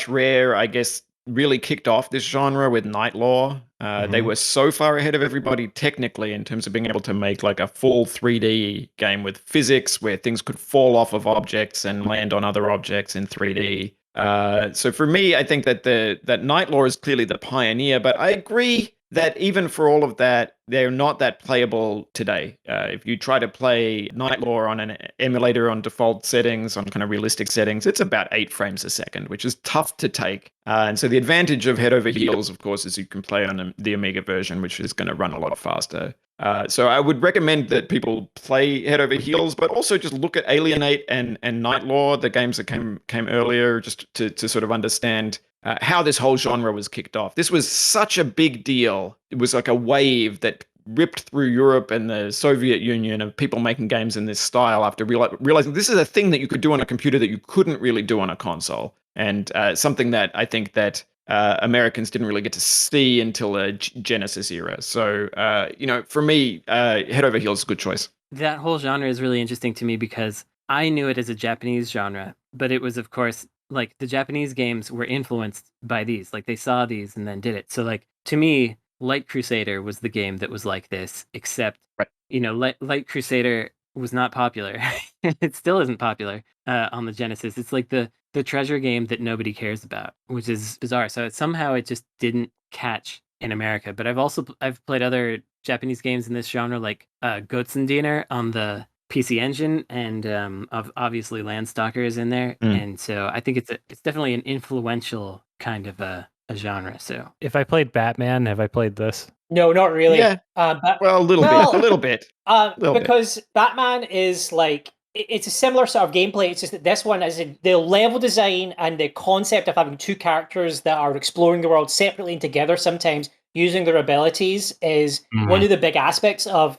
/ Rare, I guess, really kicked off this genre with Night Law. They were so far ahead of everybody technically in terms of being able to make like a full 3D game with physics where things could fall off of objects and land on other objects in 3D. So for me, I think that that Night Law is clearly the pioneer, but I agree that even for all of that, they're not that playable today. If you try to play Night Law on an emulator on default settings, on kind of realistic settings, it's about 8 frames a second, which is tough to take. And so the advantage of Head Over Heels, of course, is you can play on the Amiga version, which is going to run a lot faster. So I would recommend that people play Head Over Heels, but also just look at Alienate and Night Law, the games that came earlier, just to sort of understand how this whole genre was kicked off. This was such a big deal. It was like a wave that ripped through Europe and the Soviet Union of people making games in this style after realizing this is a thing that you could do on a computer that you couldn't really do on a console. And something that I think that Americans didn't really get to see until the Genesis era. So, for me, Head Over Heels is a good choice. That whole genre is really interesting to me because I knew it as a Japanese genre, but it was, of course, like the Japanese games were influenced by these. Like they saw these and then did it. So, like, to me, Light Crusader was the game that was like this, except, right. Light Crusader was not popular. It still isn't popular on the Genesis. It's like the treasure game that nobody cares about, which is bizarre. So somehow it just didn't catch in America. But I've played other Japanese games in this genre, like Gotsendiener on the PC Engine, and obviously Landstalker is in there. And so I think it's definitely an influential kind of a genre. So if I played Batman, have I played this? No, not really. Yeah. Well, a little bit. Because Batman is like, it's a similar sort of gameplay. It's just that this one is the level design and the concept of having 2 characters that are exploring the world separately and together, sometimes using their abilities, is one of the big aspects of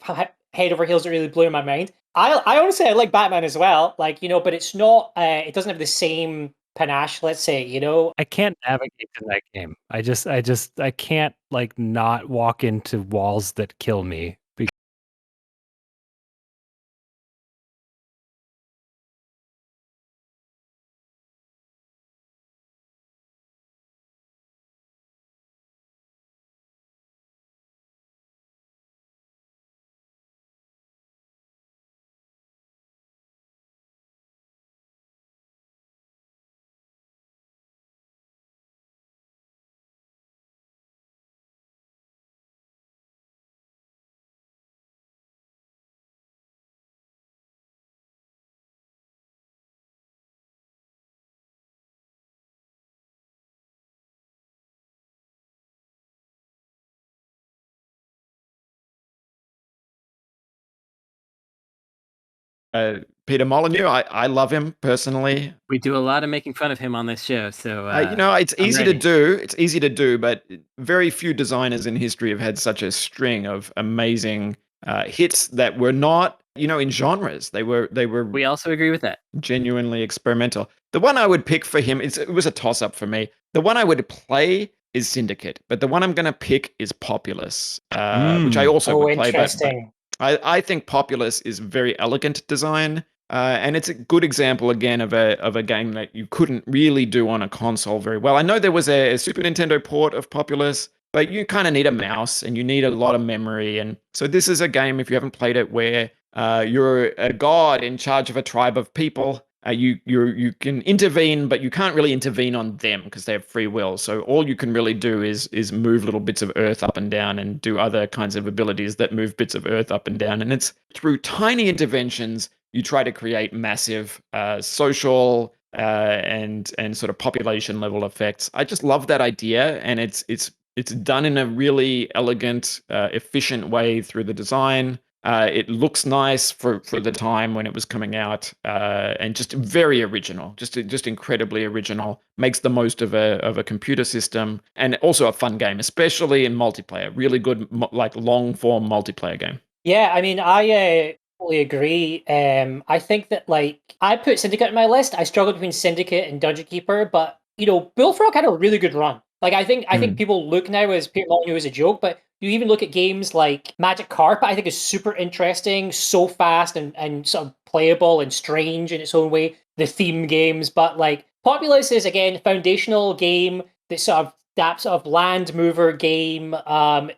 Head Over Heels that really blew my mind. I honestly, I like Batman as well, but it's not. It doesn't have the same panache, let's say. I can't navigate to that game. I can't like not walk into walls that kill me. Peter Molyneux, I love him personally. we do a lot of making fun of him on this show. So it's easy to do. It's easy to do, but very few designers in history have had such a string of amazing hits that were not, in genres. They were. We also agree with that. Genuinely experimental. The one I would pick for him, it was a toss-up for me. The one I would play is Syndicate, but the one I'm going to pick is Populus, which I also would play. Interesting. But I think Populus is very elegant design. And it's a good example again of a game that you couldn't really do on a console very well. I know there was a Super Nintendo port of Populus, but you kind of need a mouse and you need a lot of memory. And so this is a game, if you haven't played it, where you're a god in charge of a tribe of people. You can intervene, but you can't really intervene on them because they have free will. So all you can really do is move little bits of earth up and down and do other kinds of abilities that move bits of earth up and down. And it's through tiny interventions you try to create massive social and sort of population level effects. I just love that idea, and it's done in a really elegant, efficient way through the design. It looks nice for the time when it was coming out, and just very original, just incredibly original. Makes the most of a computer system, and also a fun game, especially in multiplayer. Really good, like long form multiplayer game. Yeah, I mean, I totally agree. I think that like I put Syndicate on my list. I struggled between Syndicate and Dungeon Keeper, but Bullfrog had a really good run. Like I think people look now as Peter Molyneux as a joke, but you even look at games like Magic Carpet, I think is super interesting, so fast and sort of playable and strange in its own way. The theme games, but like Populous is again a foundational game that that sort of land mover game.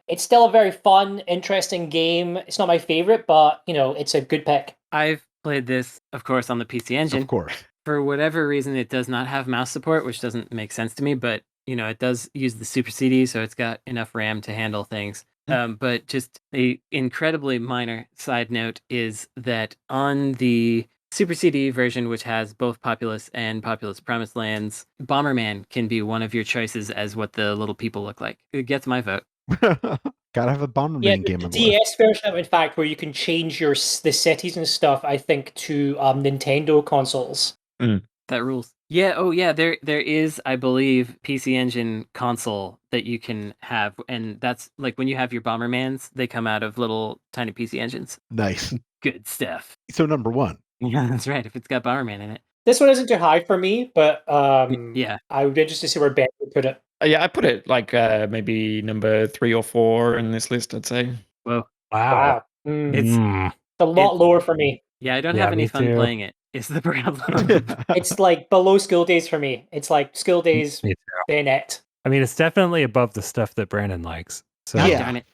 It's still a very fun, interesting game. It's not my favorite, but it's a good pick. I've played this, of course, on the PC Engine. Of course. For whatever reason, it does not have mouse support, which doesn't make sense to me, but it does use the Super CD, so it's got enough RAM to handle things. But just a incredibly minor side note is that on the Super CD version, which has both Populous and Populous Promised Lands, Bomberman can be one of your choices as what the little people look like. It gets my vote. Gotta have a Bomberman game the on the list. DS version of, in fact, where you can change the cities and stuff, I think, to Nintendo consoles. That rules. Yeah, oh yeah, there is, I believe, PC Engine console that you can have, and that's like when you have your Bombermans, they come out of little tiny PC Engines. Nice. Good stuff. So number one. Yeah, that's right, if it's got Bomberman in it. This one isn't too high for me, but yeah, I would be interested to see where Ben would put it. Yeah, I put it like maybe number 3 or 4 in this list, I'd say. Whoa. Wow. It's a lot lower for me. Yeah, I don't have any fun playing it. It's the problem. It's like below Skool Daze for me. It's like Skool Daze, Bennett. I mean, it's definitely above the stuff that Brandon likes. So God darn it.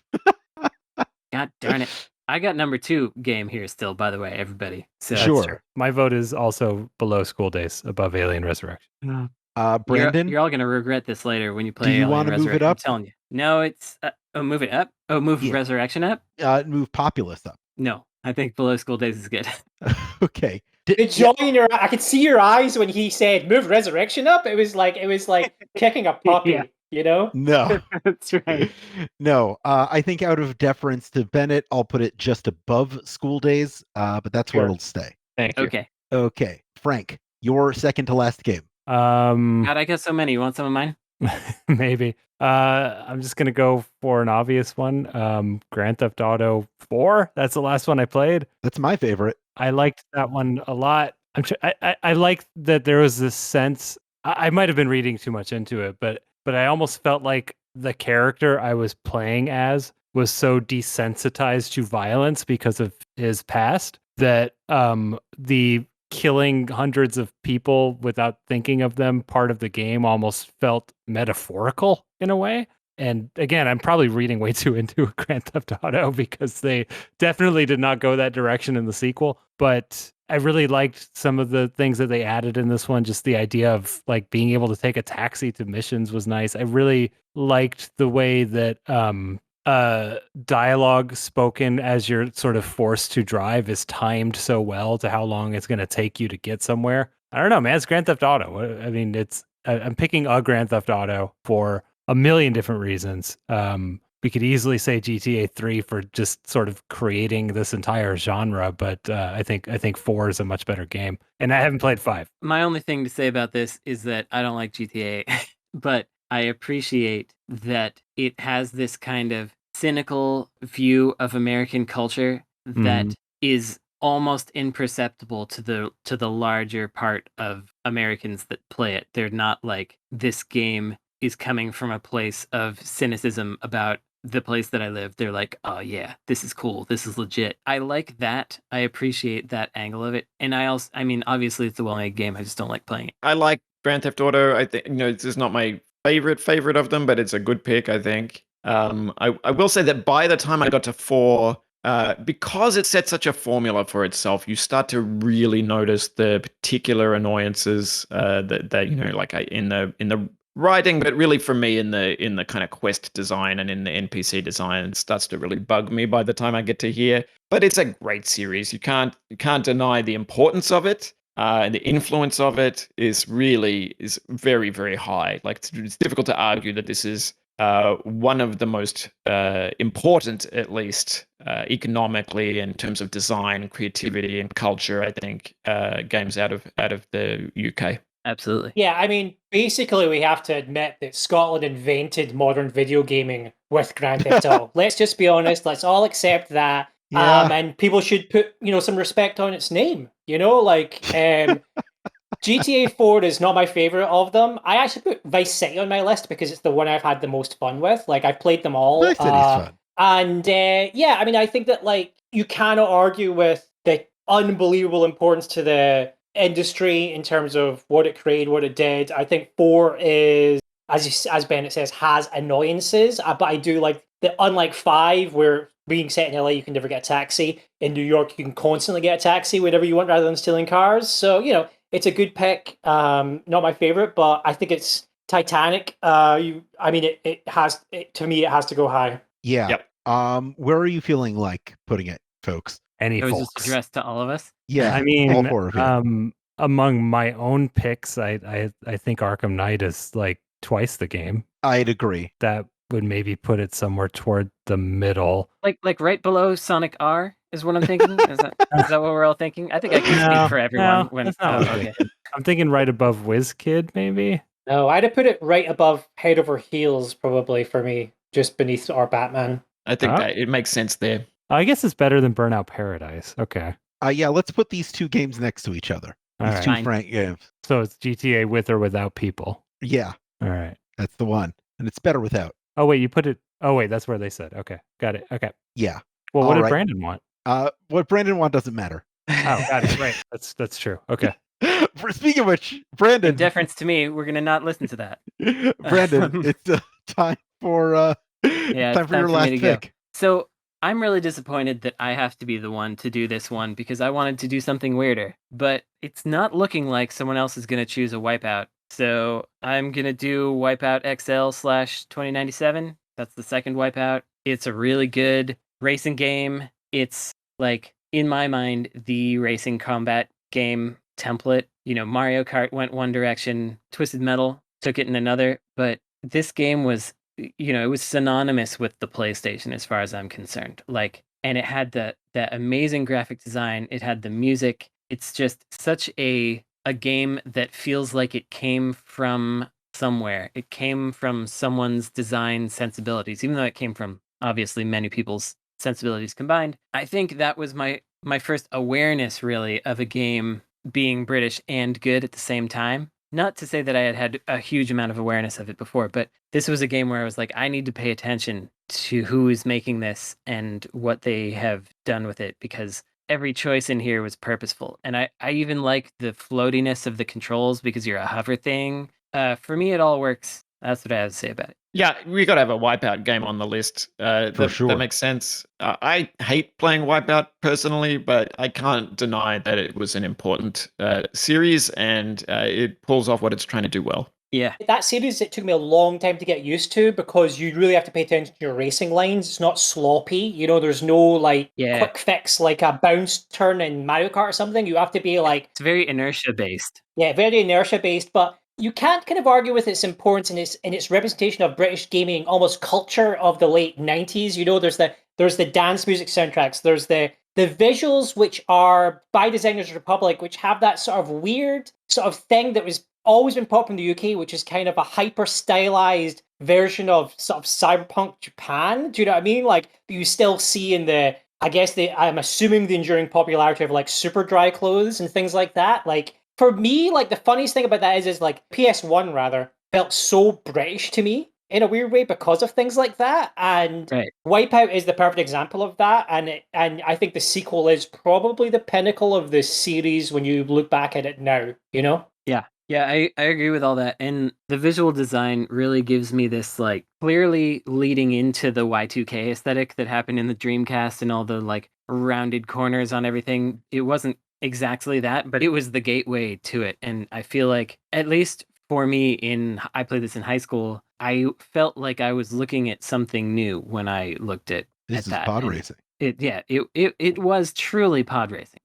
God darn it. I got number 2 game here still, by the way, everybody. So sure. My vote is also below Skool Daze, above Alien Resurrection. Brandon? You're all going to regret this later when you play Do you Alien want to move it up? I'm telling you. No, it's... move it up? Oh, move Resurrection up? Move Populous up. No, I think below Skool Daze is good. Okay. The joy in your I could see your eyes when he said move Resurrection up. It was like kicking a puppy, No. That's right. No. I think out of deference to Bennett, I'll put it just above Skool Daze, but that's where it'll stay. Thank you. Okay. Frank, your second to last game. God, I got so many. You want some of mine? Maybe. I'm just gonna go for an obvious one. Grand Theft Auto 4. That's the last one I played. That's my favorite. I liked that one a lot. I liked that there was this sense. I might have been reading too much into it, but I almost felt like the character I was playing as was so desensitized to violence because of his past that the killing hundreds of people without thinking of them part of the game almost felt metaphorical in a way. And again, I'm probably reading way too into Grand Theft Auto because they definitely did not go that direction in the sequel. But I really liked some of the things that they added in this one. Just the idea of like being able to take a taxi to missions was nice. I really liked the way that dialogue spoken as you're sort of forced to drive is timed so well to how long it's going to take you to get somewhere. I don't know, man. It's Grand Theft Auto. I mean, I'm picking a Grand Theft Auto for a million different reasons. We could easily say GTA 3 for just sort of creating this entire genre, but I think 4 is a much better game. And I haven't played 5. My only thing to say about this is that I don't like GTA, but I appreciate that it has this kind of cynical view of American culture that is almost imperceptible to the larger part of Americans that play it. They're not like, this game is coming from a place of cynicism about the place that I live. They're like, oh yeah, this is cool. This is legit. I like that. I appreciate that angle of it. And I mean, obviously it's a well-made game. I just don't like playing it. I like Grand Theft Auto. I think, this is not my favorite of them, but it's a good pick, I think. I will say that by the time I got to 4, because it set such a formula for itself, you start to really notice the particular annoyances that like in the writing, but really for me in the kind of quest design and in the NPC design, it starts to really bug me by the time I get to here. But it's a great series. You can't deny the importance of it. And the influence of it is very, very high. Like it's difficult to argue that this is one of the most important, at least economically, in terms of design, creativity, and culture. I think games out of the UK. Absolutely. Yeah, I mean, basically, we have to admit that Scotland invented modern video gaming with Grand Theft Auto. Let's just be honest. Let's all accept that. Yeah. And people should put, some respect on its name. GTA 4 is not my favorite of them. I actually put Vice City on my list because it's the one I've had the most fun with. Like, I've played them all. Vice City's fun. And yeah, I mean, I think that you cannot argue with the unbelievable importance to the industry in terms of what it created, what it did. I think 4 is, as Bennett says, has annoyances, but I do like that. Unlike 5, where being set in LA, you can never get a taxi. In New York, you can constantly get a taxi whenever you want, rather than stealing cars. So it's a good pick. Not my favorite, but I think it's Titanic. It has to go high. Yeah. Yep. Where are you feeling like putting it, folks? Any It was folks? just addressed to all of us. Yeah. I mean, all 4 of you. Among my own picks, I think Arkham Knight is like twice the game. I'd agree. That would maybe put it somewhere toward the middle. Like right below Sonic R is what I'm thinking. Is that what we're all thinking? I think I can speak for everyone. That's not what I'm thinking. I'm thinking right above Wizkid, maybe. No, I'd have put it right above Head Over Heels, probably for me, just beneath our Batman. I think that it makes sense there. I guess it's better than Burnout Paradise. Okay. Yeah, let's put these 2 games next to each other. All These right. 2 Frank games. So it's GTA with or without people. Yeah. All right. That's the one. And it's better without. Oh, wait, you put it. Oh, wait, that's where they said. Okay. Got it. Okay. Yeah. Well, what All did right. Brandon want? What Brandon wants doesn't matter. Oh, got it. Right. That's true. Okay. Speaking of which, Brandon. In deference to me, we're gonna not listen to that. Brandon, it's time for time for your last pick. So I'm really disappointed that I have to be the one to do this one because I wanted to do something weirder, but it's not looking like someone else is gonna choose a WipEout. So I'm gonna do WipEout XL/2097. That's the second WipEout. It's a really good racing game. It's like, in my mind, the racing combat game template. Mario Kart went one direction, Twisted Metal took it in another, but this game was, it was synonymous with the PlayStation as far as I'm concerned. And it had that amazing graphic design. It had the music. It's just such a game that feels like it came from somewhere. It came from someone's design sensibilities, even though it came from obviously many people's sensibilities combined. I think that was my first awareness, really, of a game being British and good at the same time. Not to say that I had a huge amount of awareness of it before, but this was a game where I was like, I need to pay attention to who is making this and what they have done with it, because every choice in here was purposeful. And I even like the floatiness of the controls because you're a hover thing. For me, it all works. That's what I have to say about it. Yeah, we got to have a WipEout game on the list. sure. That makes sense. I hate playing WipEout personally, but I can't deny that it was an important series and it pulls off what it's trying to do well. Yeah. That series, it took me a long time to get used to because you really have to pay attention to your racing lines. It's not sloppy. There's no quick fix like a bounce turn in Mario Kart or something. You have to be It's very inertia based. Yeah, very inertia based, but you can't kind of argue with its importance in its representation of British gaming, almost culture of the late 90s. There's the dance music soundtracks, there's the visuals, which are by Designers Republic, which have that sort of weird sort of thing that was always been popular in the UK, which is kind of a hyper stylized version of sort of cyberpunk Japan. Do you know what I mean? You still see in I'm assuming the enduring popularity of super dry clothes and things like that. For me, the funniest thing about that is PS1 rather, felt so British to me in a weird way because of things like that. And WipEout is the perfect example of that. And I think the sequel is probably the pinnacle of the series when you look back at it now, you know? Yeah, I agree with all that. And the visual design really gives me this, like, clearly leading into the Y2K aesthetic that happened in the Dreamcast and all the, like, rounded corners on everything. It wasn't exactly that, but it was the gateway to it. And I feel like, at least for me, I played this in high school, I felt like I was looking at something new when I looked at This is that. pod And racing. It was truly pod racing.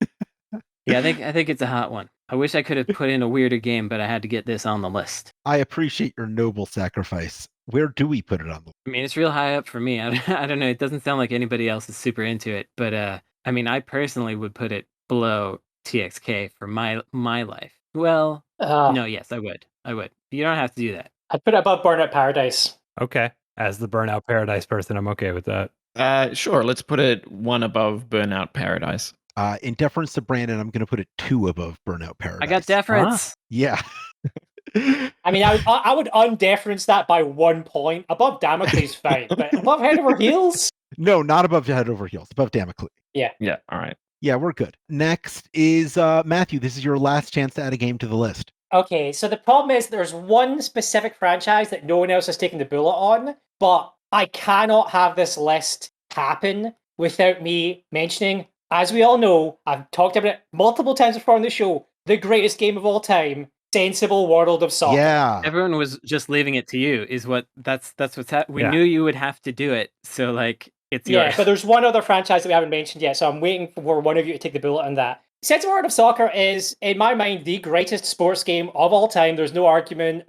Yeah, I think it's a hot one. I wish I could have put in a weirder game, but I had to get this on the list. I appreciate your noble sacrifice. Where do we put it on the list? I mean, it's real high up for me. I don't know. It doesn't sound like anybody else is super into it, but I mean, I personally would put it below TXK for my life. Well, no, yes, I would. You don't have to do that. I'd put it above Burnout Paradise. Okay. As the Burnout Paradise person, I'm okay with that. Sure, let's put it one above Burnout Paradise. In deference to Brandon, I'm going to put it 2 above Burnout Paradise. I got deference. Yeah. I mean, I would undeference that by 1 point. Above Damocles, fine, but above Head Over Heels? No, not above Head Over Heels. Above Damocles. Yeah. Yeah, all right. Yeah, we're good. Next is Matthew. This is your last chance to add a game to the list. Okay, so the problem is there's one specific franchise that no one else has taken the bullet on, but I cannot have this list happen without me mentioning, as we all know, I've talked about it multiple times before on the show, the greatest game of all time, Sensible World of Soccer. Yeah. Everyone was just leaving it to you. That's what's happening. We Yeah. knew you would have to do it, so like it's yours. Yeah, but there's one other franchise that we haven't mentioned yet, so I'm waiting for one of you to take the bullet on that. Sensible World of Soccer is, in my mind, the greatest sports game of all time. There's no argument.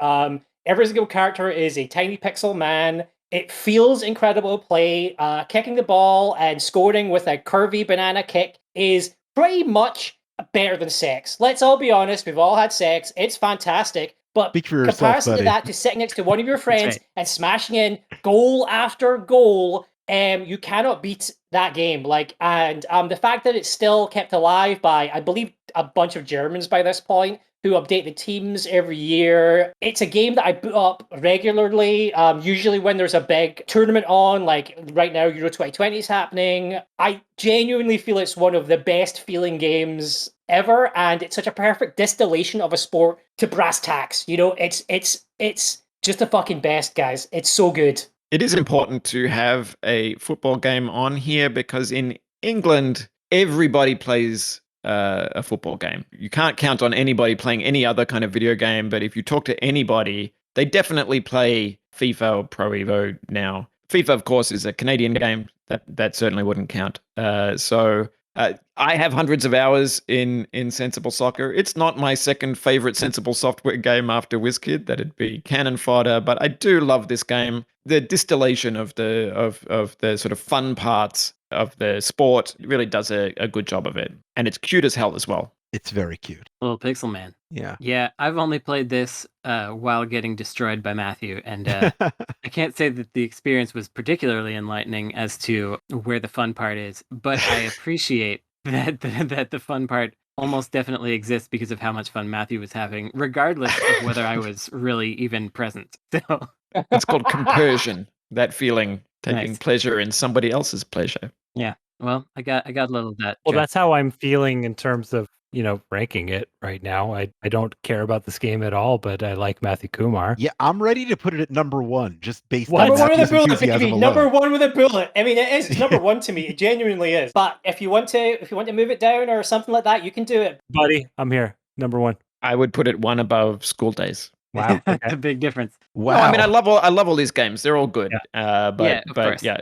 Every single character is a tiny pixel man. It feels incredible to play. Kicking the ball and scoring with a curvy banana kick is pretty much better than sex. Let's all be honest. We've all had sex. It's fantastic. But Speak for yourself, comparison buddy. to that, to sitting next to one of your friends right. and smashing in goal after goal, you cannot beat that game. And the fact that it's still kept alive by, I believe, a bunch of Germans by this point who update the teams every year. It's a game that I boot up regularly, usually when there's a big tournament on, like right now Euro 2020 is happening. I genuinely feel it's one of the best feeling games ever, and it's such a perfect distillation of a sport to brass tacks. You know, it's just the fucking best, guys. It's so good. It is important to have a football game on here because in England, everybody plays a football game. You can't count on anybody playing any other kind of video game, but if you talk to anybody, they definitely play FIFA or Pro Evo now. FIFA, of course, is a Canadian game. That certainly wouldn't count. I have hundreds of hours in Sensible Soccer. It's not my second favorite Sensible Software game after Wizkid. That'd be cannon fodder, but I do love this game. The distillation of the sort of fun parts of the sport really does a good job of it, and it's cute as hell as well. It's very cute. Little Pixel Man. Yeah. Yeah, I've only played this while getting destroyed by Matthew, and I can't say that the experience was particularly enlightening as to where the fun part is, but I appreciate that the fun part almost definitely exists because of how much fun Matthew was having, regardless of whether I was really even present. So It's called compersion, that feeling, taking Nice. pleasure in somebody else's pleasure. yeah, well, I got a little of that. Well, joke. that's how I'm feeling in terms of, ranking it right now. I don't care about this game at all, but I like Mathew Kumar. Yeah, I'm ready to put it at number 1, just based What? on Number one with Matthew's a bullet, enthusiasm baby. alone. Number one with a bullet. I mean, it is. It's number one to me. It genuinely is. But if you want to move it down or something like that, you can do it. Buddy, I'm here. Number 1. I would put it one above Skool Daze. Wow. That's Okay. a big difference. Wow. No, I mean, I love all these games. They're all good. But Yeah, of course. yeah.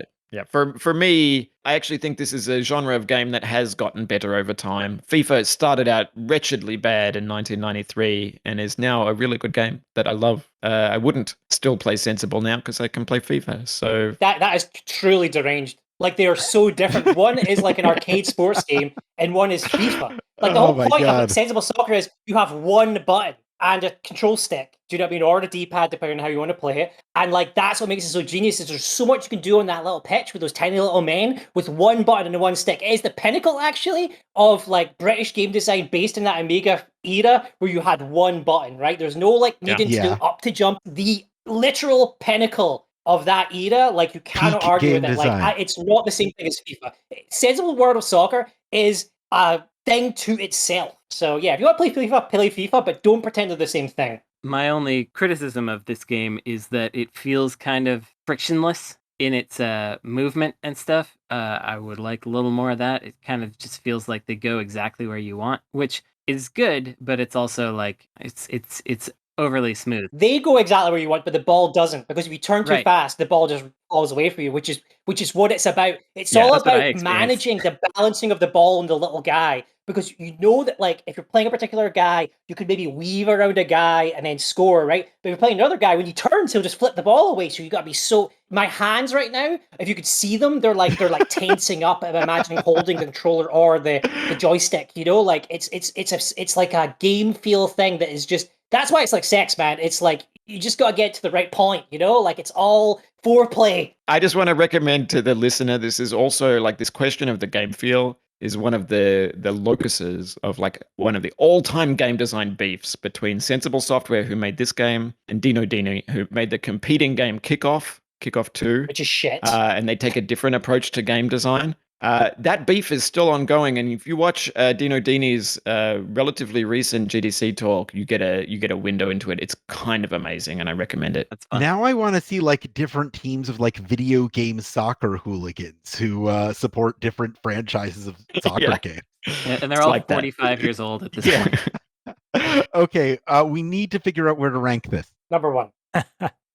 For me, I actually think this is a genre of game that has gotten better over time. FIFA started out wretchedly bad in 1993 and is now a really good game that I love. I wouldn't still play Sensible now because I can play FIFA. So That is truly deranged. Like, they are so different. One is like an arcade sports game, and one is FIFA. Like, the Oh whole my point God. of Sensible Soccer is you have one button. and a control stick. Do you know what I mean? Or a D-pad, depending on how you want to play it. And like that's what makes it so genius. Is there's so much you can do on that little pitch with those tiny little men with one button and one stick. It is the pinnacle actually of like British game design based in that Amiga era where you had one button, right? There's no like needing to go up to jump. The literal pinnacle of that era, like you cannot Peak argue game with it. design. Like it's not the same thing as FIFA. Sensible World of Soccer is a thing to itself. So yeah, if you want to play FIFA, but don't pretend they're the same thing. My only criticism of this game is that it feels kind of frictionless in its movement and stuff. I would like a little more of that. It kind of just feels like they go exactly where you want, which is good, but it's also like it's overly smooth. They go exactly where you want, but the ball doesn't, because if you turn too fast, the ball just falls away from you, which is what it's about. It's all about managing the balancing of the ball and the little guy, because you know that like if you're playing a particular guy, you could maybe weave around a guy and then score, right? But if you're playing another guy, when he turns, he'll just flip the ball away. So you got to be so. My hands right now, if you could see them, they're like tensing up. I'm imagining holding the controller or the joystick. You know, like it's like a game feel thing that is just. That's why it's like sex, man. It's like you just got to get to the right point, you know? Like it's all foreplay. I just want to recommend to the listener, this is also like this question of the game feel is one of the locuses of like one of the all-time game design beefs between Sensible Software, who made this game, and Dino Dini, who made the competing game Kickoff 2. Which is shit. And they take a different approach to game design. That beef is still ongoing, and if you watch Dino Dini's relatively recent GDC talk, you get a window into it. It's kind of amazing, and I recommend it. That's fun. Now I want to see like different teams of like video game soccer hooligans who support different franchises of soccer games. Yeah, and they're all like 45 years old at this point. Okay, we need to figure out where to rank this. Number 1.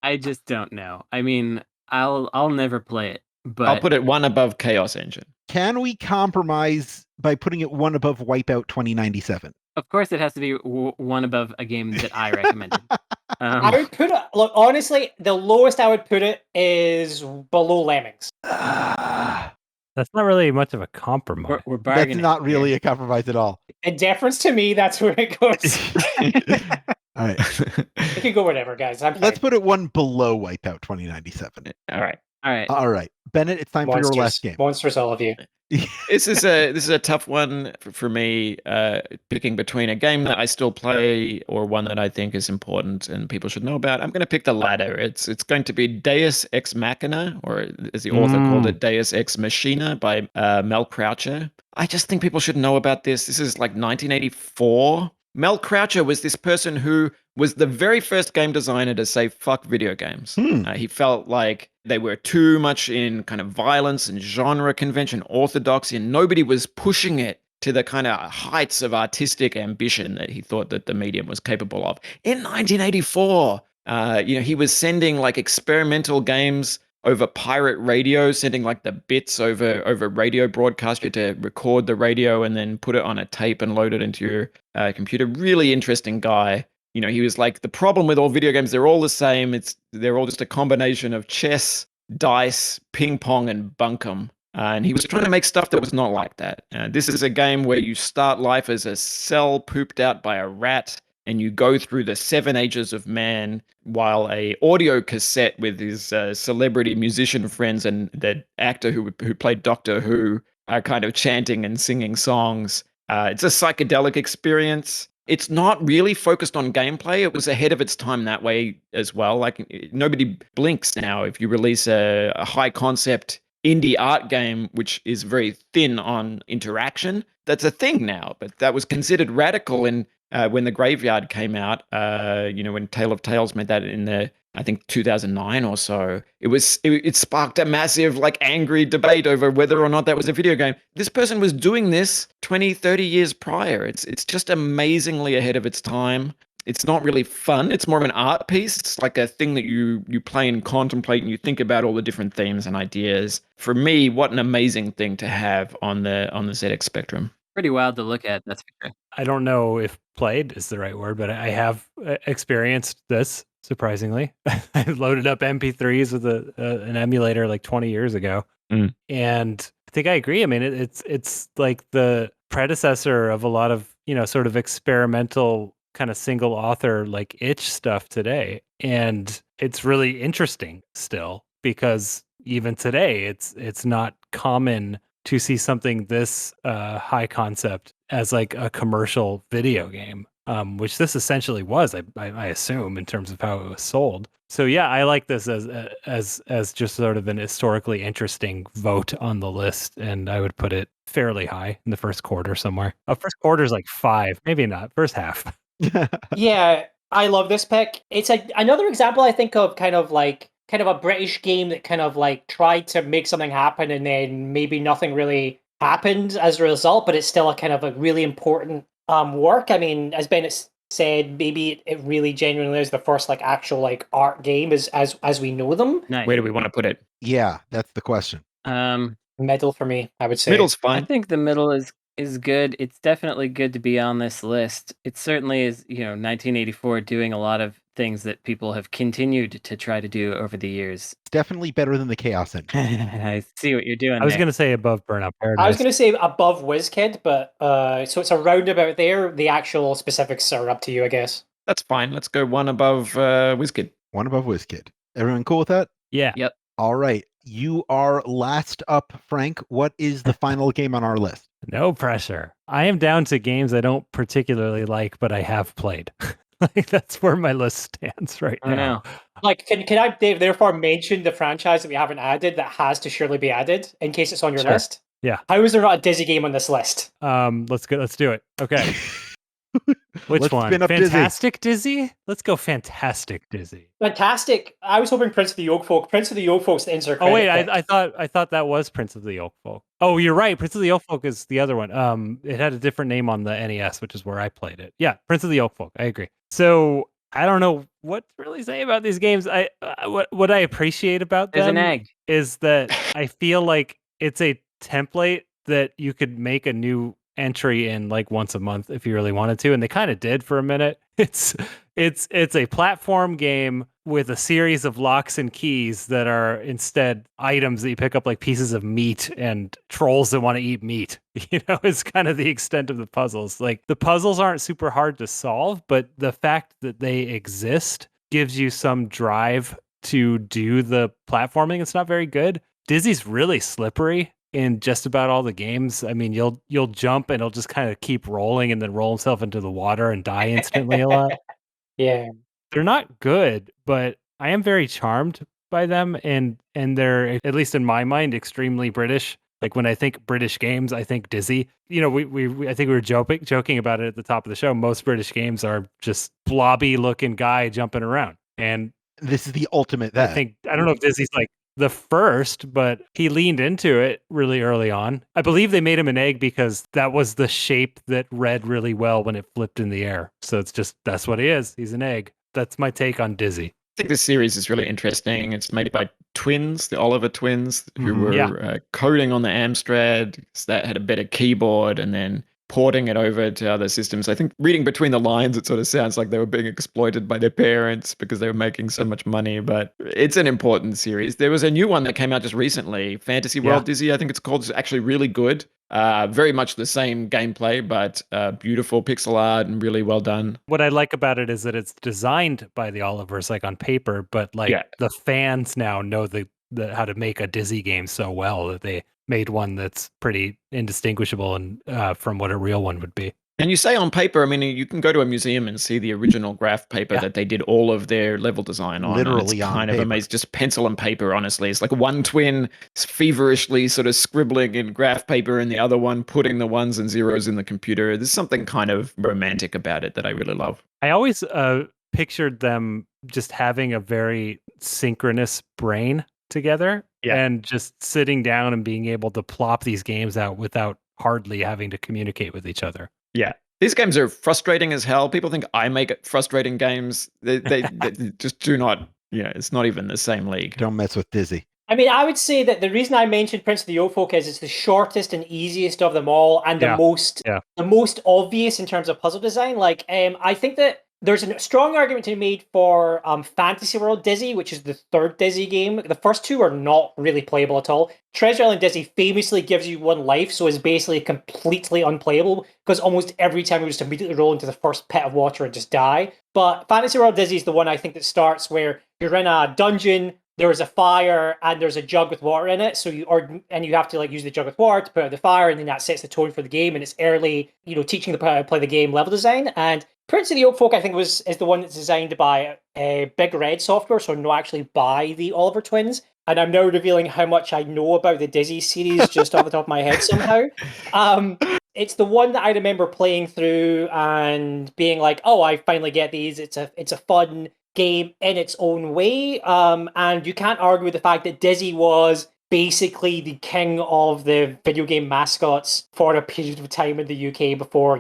I just don't know. I mean, I'll never play it. But I'll put it 1 above Chaos Engine. Can we compromise by putting it 1 above Wipeout 2097? Of course, it has to be 1 above a game that I recommended. I would put it. Look, honestly, the lowest I would put it is below Lemmings. That's not really much of a compromise. We're bargaining. That's not really a compromise at all. In deference to me, that's where it goes. All right. It can go whatever, guys. Let's put it 1 below Wipeout 2097. All right. All right. Bennett, it's time for your last game. Monsters, all of you. This is a tough one for me, picking between a game that I still play or one that I think is important and people should know about. I'm going to pick the latter. It's going to be Deus Ex Machina, or as the author called it, Deus Ex Machina by Mel Croucher. I just think people should know about this. This is like 1984. Mel Croucher was this person who was the very first game designer to say fuck video games. He felt like they were too much in kind of violence and genre convention, orthodoxy, and nobody was pushing it to the kind of heights of artistic ambition that he thought that the medium was capable of. In 1984, he was sending like experimental games over pirate radio, sending like the bits over radio broadcast. You had to record the radio and then put it on a tape and load it into your computer. Really interesting guy. He was like, the problem with all video games, they're all the same. They're all just a combination of chess, dice, ping pong, and bunkum. And he was trying to make stuff that was not like that. This is a game where you start life as a cell pooped out by a rat, and you go through the 7 ages of man while a audio cassette with his celebrity musician friends and the actor who played Doctor Who are kind of chanting and singing songs. It's a psychedelic experience. It's not really focused on gameplay. It was ahead of its time that way as well. Like nobody blinks now if you release a high concept indie art game, which is very thin on interaction. That's a thing now, but that was considered radical when The Graveyard came out, when Tale of Tales made that in I think 2009 or so. It sparked a massive angry debate over whether or not that was a video game. This person was doing this 20, 30 years prior. It's just amazingly ahead of its time. It's not really fun. It's more of an art piece. It's like a thing that you play and contemplate, and you think about all the different themes and ideas. For me, what an amazing thing to have on the ZX Spectrum. Pretty wild to look at, that's for sure. I don't know if played is the right word, but I have experienced this, surprisingly. I loaded up MP3s with an emulator like 20 years ago. And I think I agree. I mean, it's like the predecessor of a lot of, sort of experimental kind of single author like itch stuff today, and it's really interesting still because even today it's not common to see something this high concept as like a commercial video game, which this essentially was, I assume, in terms of how it was sold. So yeah, I like this as just sort of an historically interesting vote on the list, and I would put it fairly high in the first quarter somewhere. First quarter is like 5, maybe not. First half. Yeah, I love this pick. It's another example I think of kind of a British game that kind of like tried to make something happen and then maybe nothing really happened as a result, but it's still a kind of a really important work. I mean, as Bennett said, maybe it really genuinely is the first like actual like art game as we know them. Nice. Where do we want to put it? Yeah, that's the question. Middle for me, I would say. Middle's I fine. think the middle is good. It's definitely good to be on this list. It certainly is, 1984 doing a lot of things that people have continued to try to do over the years. It's definitely better than the Chaos Engine. I see what you're doing. I was there. going to say above Burnout Paradise. I was going to say above Wizkid, but so it's a roundabout there. The actual specifics are up to you, I guess. That's fine. Let's go one above Wizkid. One above Wizkid. Everyone cool with that? Yeah. Yep. All right. You are last up, Frank. What is the final game on our list? No pressure. I am down to games I don't particularly like, but I have played. Like that's where my list stands right now. I know. Like, can I therefore mention the franchise that we haven't added that has to surely be added in case it's on your Sure. list? Yeah. How is there not a Dizzy game on this list? Let's do it. Okay. Which Let's one? spin up Fantastic Dizzy? Let's go Fantastic Dizzy. Fantastic. I was hoping Prince of the Yolkfolk. Prince of the Yolkfolk's the insert Oh wait, credit pick. I thought that was Prince of the Yolkfolk. Oh, you're right. Prince of the Yolkfolk is the other one. It had a different name on the NES, which is where I played it. Yeah, Prince of the Yolkfolk. I agree. So I don't know what to really say about these games. What I appreciate about There's them an egg. is that I feel like it's a template that you could make a new entry in like once a month if you really wanted to, and they kind of did for a minute. It's a platform game with a series of locks and keys that are instead items that you pick up, like pieces of meat and trolls that want to eat meat. Is kind of the extent of the puzzles. Like the puzzles aren't super hard to solve, but the fact that they exist gives you some drive to do the platforming. It's not very good. Dizzy's really slippery in just about all the games. I mean, you'll jump and it'll just kind of keep rolling and then roll himself into the water and die instantly a lot. Yeah. They're not good, but I am very charmed by them, and they're, at least in my mind, extremely British. Like when I think British games, I think Dizzy. We I think we were joking about it at the top of the show. Most British games are just blobby looking guy jumping around, and This is the ultimate that. I don't know if Dizzy's like the first, but he leaned into it really early on. I believe they made him an egg because that was the shape that read really well when it flipped in the air. So that's what he is. He's an egg. That's my take on Dizzy. I think this series is really interesting. It's made by twins, the Oliver twins, who were coding on the Amstrad. That had a better keyboard, and then porting it over to other systems. I think reading between the lines, it sort of sounds like they were being exploited by their parents because they were making so much money, but it's an important series. There was a new one that came out just recently, Fantasy World Dizzy, I think it's called. It's actually really good. Very much the same gameplay, but beautiful pixel art and really well done. What I like about it is that it's designed by the Olivers, like on paper, but like the fans now know the how to make a Dizzy game so well that they made one that's pretty indistinguishable and from what a real one would be. And you say on paper, I mean, you can go to a museum and see the original graph paper that they did all of their level design on. Literally it's on kind of paper. amazing. Just pencil and paper, honestly. It's like one twin feverishly sort of scribbling in graph paper and the other one putting the ones and zeros in the computer. There's something kind of romantic about it that I really love. I always pictured them just having a very synchronous brain together and just sitting down and being able to plop these games out without hardly having to communicate with each other. Yeah. These games are frustrating as hell. People think I make frustrating games. They just do not, it's not even the same league. Don't mess with Dizzy. I mean, I would say that the reason I mentioned Prince of the Yolkfolk is it's the shortest and easiest of them all, and the most obvious in terms of puzzle design. Like, I think that there's a strong argument to be made for Fantasy World Dizzy, which is the third Dizzy game. The first two are not really playable at all. Treasure Island Dizzy famously gives you one life, so is basically completely unplayable, because almost every time you just immediately roll into the first pit of water and just die. But Fantasy World Dizzy is the one I think that starts where you're in a dungeon, there's a fire, and there's a jug with water in it. So you have to use the jug with water to put out the fire, and then that sets the tone for the game. And it's early, teaching the player how to play the game level design. And Prince of the Yolkfolk, I think, is the one that's designed by Big Red Software, so not actually by the Oliver twins. And I'm now revealing how much I know about the Dizzy series just off the top of my head somehow. It's the one that I remember playing through and being like, "Oh, I finally get these. It's a fun game in its own way." And you can't argue with the fact that Dizzy was basically the king of the video game mascots for a period of time in the UK before,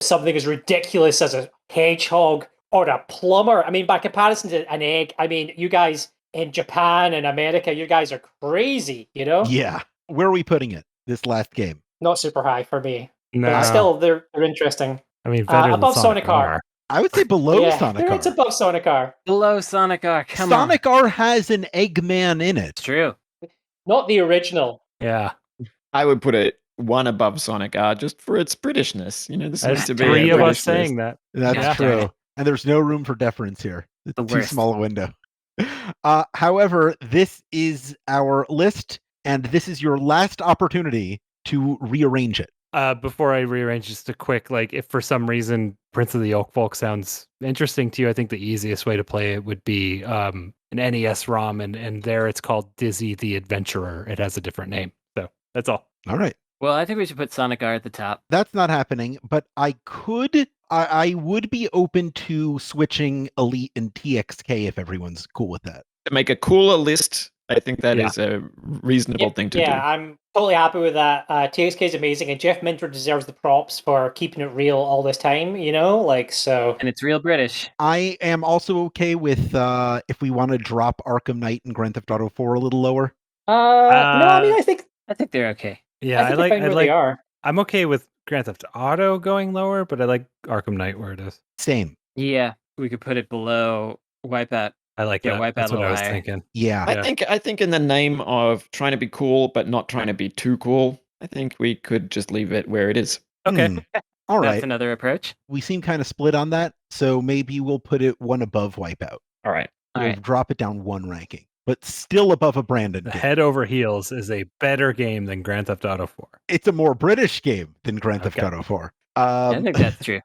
something as ridiculous as a hedgehog or a plumber. I mean, by comparison to an egg, I mean, you guys in Japan and America, you guys are crazy, Yeah. Where are we putting it, this last game? Not super high for me. No. But still, they're interesting. I mean, better than above Sonic R. R. I would say below Sonic R. It's above Sonic R. Below Sonic R. Come on. Sonic R has an Eggman in it. It's true. Not the original. Yeah. I would put it one above Sonic R just for its Britishness. This There's needs to be three a of us British saying list. that. That's Yeah. true. And there's no room for deference here. It's The too worst. small a window. However, this is our list, and this is your last opportunity to rearrange it. Before I rearrange, just a quick, if for some reason Prince of the Yolkfolk sounds interesting to you, I think the easiest way to play it would be an NES ROM, and there it's called Dizzy the Adventurer. It has a different name. So that's all. All right. Well, I think we should put Sonic R at the top. That's not happening, but I would be open to switching Elite and TXK if everyone's cool with that. To make a cooler list, I think that is Yeah. a reasonable thing to do. Yeah, I'm totally happy with that. TXK is amazing, and Jeff Minter deserves the props for keeping it real all this time, so. And it's real British. I am also okay with if we want to drop Arkham Knight and Grand Theft Auto 4 a little lower. No, I mean, I think they're okay. Yeah, they're fine where they are. I'm okay with Grand Theft Auto going lower, but I like Arkham Knight where it is. Same. Yeah, we could put it below Wipeout. I like Yeah, that. Wipeout That's a what I little was higher. thinking. Yeah. I think in the name of trying to be cool but not trying to be too cool, I think we could just leave it where it is. Okay. All right. That's another approach. We seem kind of split on that, so maybe we'll put it one above Wipeout. All right. All We'll right. drop it down one ranking, but still above a Brandon game. Head Over Heels is a better game than Grand Theft Auto 4. It's a more British game than Grand Theft Okay. Auto 4. I think that's true.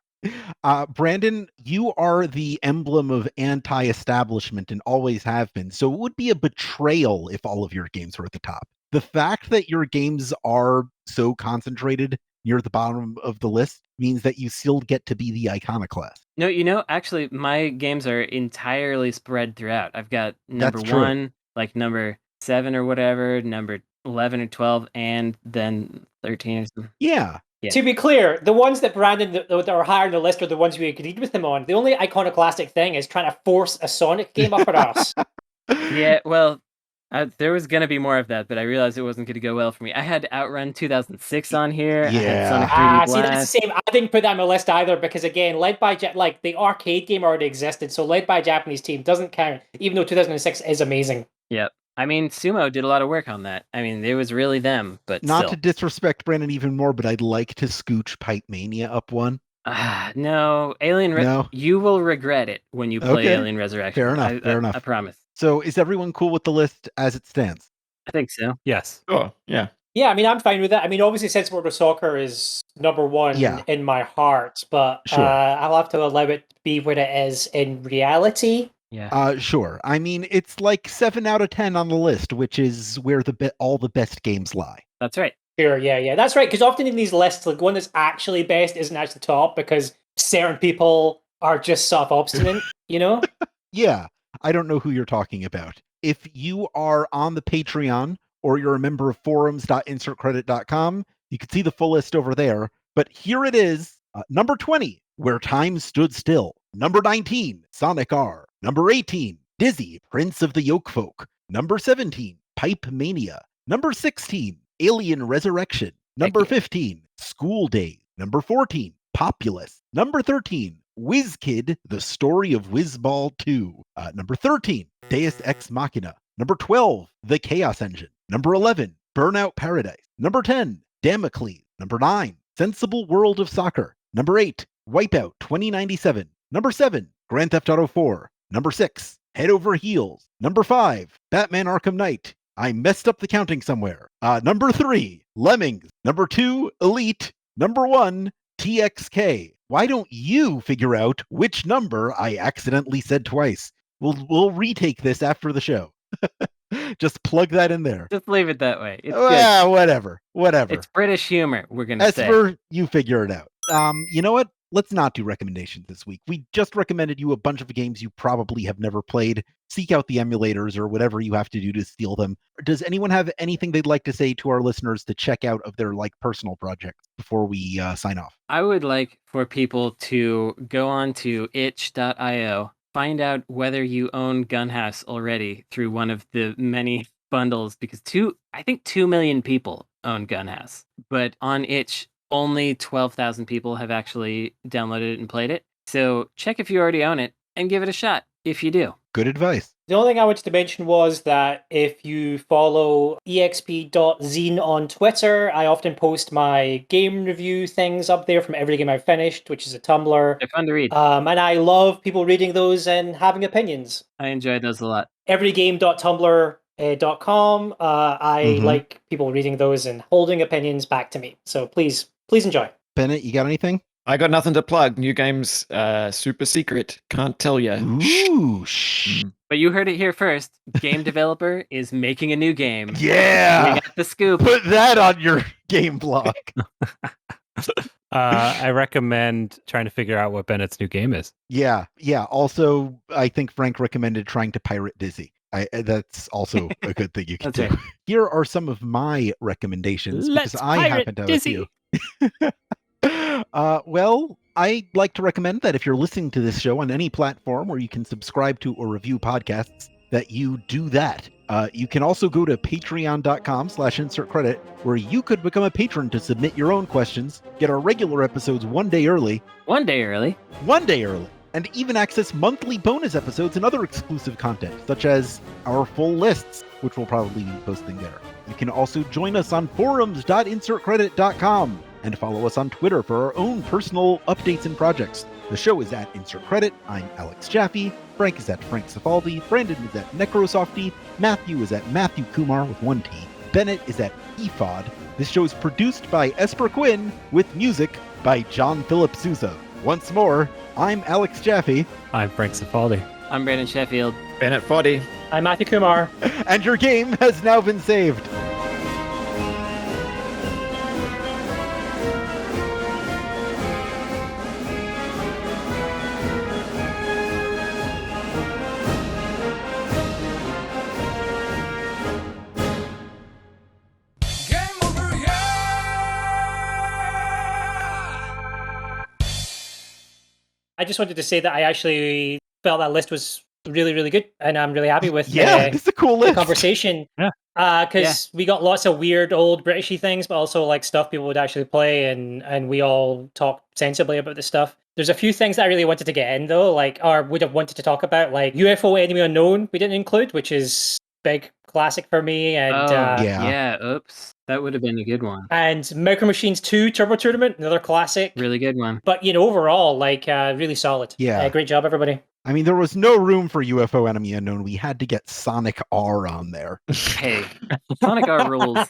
Brandon, you are the emblem of anti-establishment and always have been. So it would be a betrayal if all of your games were at the top. The fact that your games are so concentrated near the bottom of the list means that you still get to be the iconoclast. No, actually, my games are entirely spread throughout. I've got number That's true. 1, like number 7 or whatever, number 11 or 12, and then 13 or something. Yeah. Yeah. To be clear, the ones that Brandon that are higher in the list are the ones we agreed with him on. The only iconoclastic thing is trying to force a Sonic game up our ass. Yeah, well, there was going to be more of that, but I realized it wasn't going to go well for me. I had Outrun 2006 on here. I Yeah. had Sonic 3D See, that's the Blast. same. I didn't put that on my list either because, again, led by the arcade game already existed, so led by a Japanese team doesn't count, even though 2006 is amazing. Yep. I mean, Sumo did a lot of work on that. I mean, it was really them, but Not still. to disrespect Brandon even more, but I'd like to scooch Pipe Mania up one. No, No? You will regret it when you play Okay. Alien Resurrection. Fair enough, fair enough. I promise. So is everyone cool with the list as it stands? I think so. Yes. Oh, yeah. Yeah, I mean, I'm fine with that. I mean, obviously, Sensible Motor Soccer is number one Yeah. in my heart, but Sure. I'll have to allow it to be what it is in reality. Yeah. Sure. I mean, it's like 7 out of 10 on the list, which is where all the best games lie. That's right. Sure, yeah. That's right, because often in these lists, like one that's actually best isn't actually top because certain people are just self-obstinate, Yeah, I don't know who you're talking about. If you are on the Patreon or you're a member of forums.insertcredit.com, you can see the full list over there. But here it is. Number 20, Where Time Stood Still. Number 19, Sonic R. Number 18, Dizzy, Prince of the Yolkfolk. Number 17, Pipe Mania. Number 16, Alien Resurrection. Number 15, Skool Daze. Number 14, Populus. Number 13, Wizkid, The Story of Wizball 2. Number 13, Deus Ex Machina. Number 12, The Chaos Engine. Number 11, Burnout Paradise. Number 10, Damocles. Number 9, Sensible World of Soccer. Number 8, WipEout 2097. Number 7, Grand Theft Auto 4. Number 6, Head Over Heels. Number 5, Batman Arkham Knight. I messed up the counting somewhere. Number 3, Lemmings. Number 2, Elite. Number 1, TXK. Why don't you figure out which number I accidentally said twice? We'll retake this after the show. Just plug that in there. Just leave it that way. It's good. Whatever. Whatever. It's British humor, we're going to say. Esper, you figure it out. You know what? Let's not do recommendations this week. We just recommended you a bunch of games you probably have never played. Seek out the emulators or whatever you have to do to steal them. Does anyone have anything they'd like to say to our listeners to check out of their personal projects before we sign off? I would like for people to go on to itch.io, find out whether you own Gunhouse already through one of the many bundles, because I think 2 million people own Gunhouse. But on itch, only 12,000 people have actually downloaded it and played it. So check if you already own it and give it a shot if you do. Good advice. The only thing I wanted to mention was that if you follow exp.zine on Twitter, I often post my game review things up there from every game I've finished, which is a Tumblr. They're fun to read. And I love people reading those and having opinions. I enjoy those a lot. Everygame.tumblr.com. I like people reading those and holding opinions back to me. So please enjoy. Bennett, you got anything? I got nothing to plug. New game's super secret. Can't tell you. Ooh, shh. But you heard it here first. Game developer is making a new game. Yeah. We got the scoop. Put that on your game blog. I recommend trying to figure out what Bennett's new game is. Yeah. Also, I think Frank recommended trying to pirate Dizzy. That's also a good thing you can do. Right. Here are some of my recommendations because I happen to have Dizzy. a few. Well, I'd like to recommend that if you're listening to this show on any platform where you can subscribe to or review podcasts, that you do that. You can also go to patreon.com/insertcredit, where you could become a patron to submit your own questions, get our regular episodes 1 day early, 1 day early, and even access monthly bonus episodes and other exclusive content, such as our full lists, which we'll probably be posting there. You can also join us on forums.insertcredit.com and follow us on Twitter for our own personal updates and projects. The show is at Insert Credit. I'm Alex Jaffe. Frank is at Frank Cifaldi. Brandon is at Necrosofty. Matthew is at Mathew Kumar with 1 T. Bennett is at eFod. This show is produced by Esper Quinn with music by John Philip Sousa. Once more, I'm Alex Jaffe. I'm Frank Cifaldi. I'm Brandon Sheffield. Bennett Foddy. I'm Mathew Kumar. And your game has now been saved. I just wanted to say that I actually felt that list was really, really good, and I'm really happy with it's a cool the list. conversation. Because we got lots of weird old Britishy things, but also like stuff people would actually play, and we all talk sensibly about this stuff. There's a few things that I really wanted to get in though, or would have wanted to talk about, like UFO Enemy Unknown we didn't include, which is big classic for me. And oops. That would have been a good one. And Micro Machines 2 Turbo Tournament, another classic. Really good one. But overall, really solid. Yeah. Great job, everybody. I mean, there was no room for UFO Enemy Unknown. We had to get Sonic R on there. Hey, Sonic R rules.